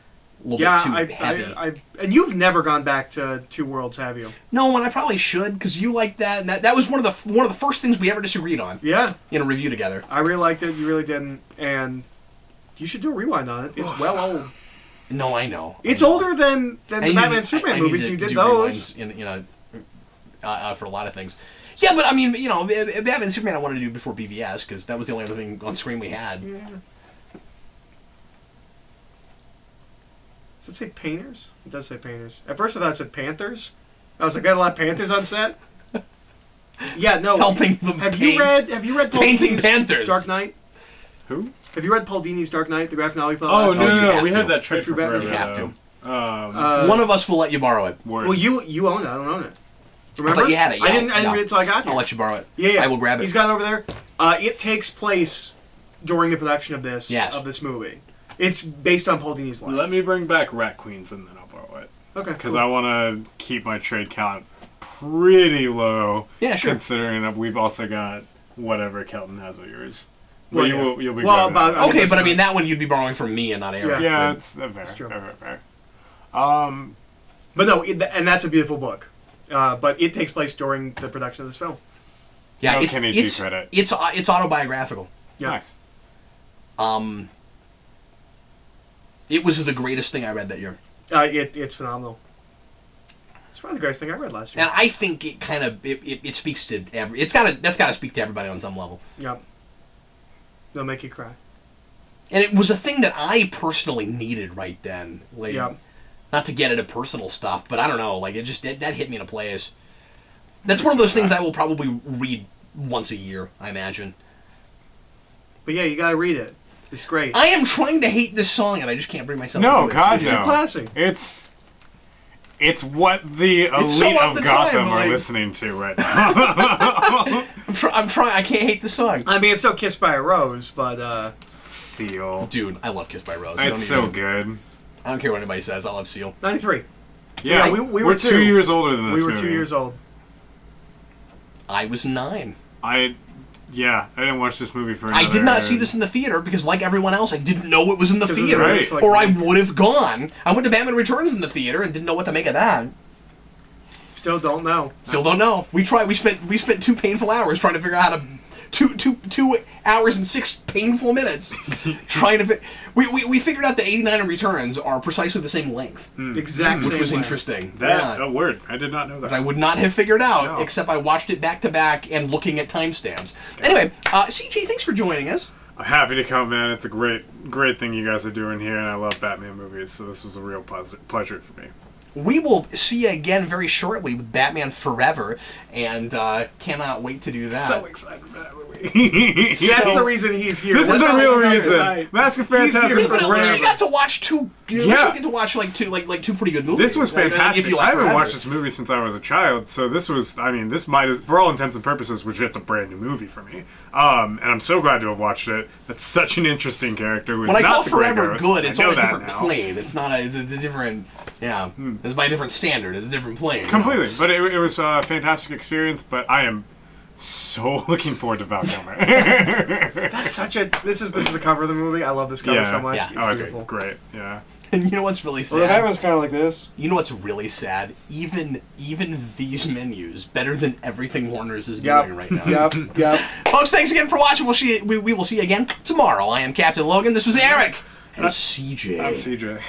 bit too heavy. And you've never gone back to Two Worlds, have you? No, and I probably should because you like that, and that was one of the first things we ever disagreed on. Yeah, in a review together. I really liked it. You really didn't, and you should do a rewind on it. It's well old. No, I know. It's older than the Batman and Superman movies. You did those for a lot of things. Yeah, but I mean, Batman and Superman I wanted to do before BVS because that was the only other thing on screen we had. Yeah. Does it say painters? It does say painters. At first I thought it said Panthers. I was like, got a lot of Panthers on set. Yeah, no. Helping them Have you read Paul painting Dini's Panthers. Dark Knight? Who? Have you read Paul Dini's Dark Knight, the graphic novel you put Oh, last no. have We to. had that trade True for Batman. forever, You have though. one of us will let you borrow it. Word. Well, you own it. I don't own it. Remember? I thought you had it. Yeah, I didn't read it until I got here. I'll let you borrow it. Yeah. I will grab it. He's got it over there. It takes place during the production of this movie. It's based on Paul Dini's life. Let me bring back Rat Queens and then I'll borrow it. Okay. Because cool. I want to keep my trade count pretty low. Yeah, sure. Considering that we've also got whatever Kelton has of yours. Well, But you'll be well, grabbing it. Okay, but I mean that one you'd be borrowing from me and not Eric. Yeah, but- it's fair. It's true. Fair. But no, and that's a beautiful book. But it takes place during the production of this film. Yeah, No it's Kenny G credit. It's autobiographical. Yeah. Nice. It was the greatest thing I read that year, It's phenomenal. It's probably the greatest thing I read last year. and I think it kind of it speaks to that's got to speak to everybody on some level. Yep. They'll make you cry. And it was a thing that I personally needed right then. Like, Yep. not to get into personal stuff, but I don't know. Like, that hit me in a place. That's one of those things I will probably read once a year, I imagine. But yeah, you gotta read it. It's great. I am trying to hate this song, and I just can't bring myself No, to do it. God, It's no. a classic. It's what the It's so elite of of the Gotham time, are like- listening to right now. I'm trying. I can't hate the song. I mean, it's so Kissed by a Rose, but Seal. Dude, I love Kiss by Rose. It's so good. I don't care what anybody says. I love Seal. 93. Yeah, we we're were 2 years older than this We were movie. 2 years old. I was 9. I didn't watch this movie for I did not see this in the theater because, like everyone else, I didn't know it was in the 'Cause it was theater, right. for, like, or I a week. would have gone. I went to Batman Returns in the theater and didn't know what to make of that. Still don't know. Still don't know. We spent 2 painful hours trying to figure out how to 2 hours and 6 painful minutes trying to. We figured out that 89 and Returns are precisely the same length, Exact which same was way. interesting. That Yeah. a word. I did not know that. But I would not have figured out, No. except I watched it back to back and looking at timestamps. Anyway, CJ, thanks for joining us. I'm happy to come, man. It's a great thing you guys are doing here, and I love Batman movies, so this was a real pleasure for me. We will see you again very shortly with Batman Forever, and cannot wait to do that. So excited for that movie. That's the reason he's here. This is What's the up real with that reason. tonight? Mask of He's Phantasm here is for a the But real- you got to watch 2. You Yeah. get to watch like two pretty good movies. This was fantastic. If you like I haven't Forever. watched this movie since I was a child, so this was, this might, for all intents and purposes, was just a brand new movie for me. And I'm so glad to have watched it. That's such an interesting character who is When I not call the Grey Forever Ghost. good, it's I know on a that different now. plane. It's not it's a different. Yeah, it's by a different standard. It's a different plane. Completely. But it was a fantastic experience, but I am so looking forward to Val Kilmer. That's such a. This is the cover of the movie. I love this cover so much. Yeah. It's Oh, it's beautiful. great. Yeah. And you know what's really sad? Well, the Batman's kind of like this. You know what's really sad? Even these menus better than everything Warner's is doing right now. Yep. Folks, thanks again for watching. We will see you again tomorrow. I am Captain Logan. This was Eric and CJ. I'm CJ.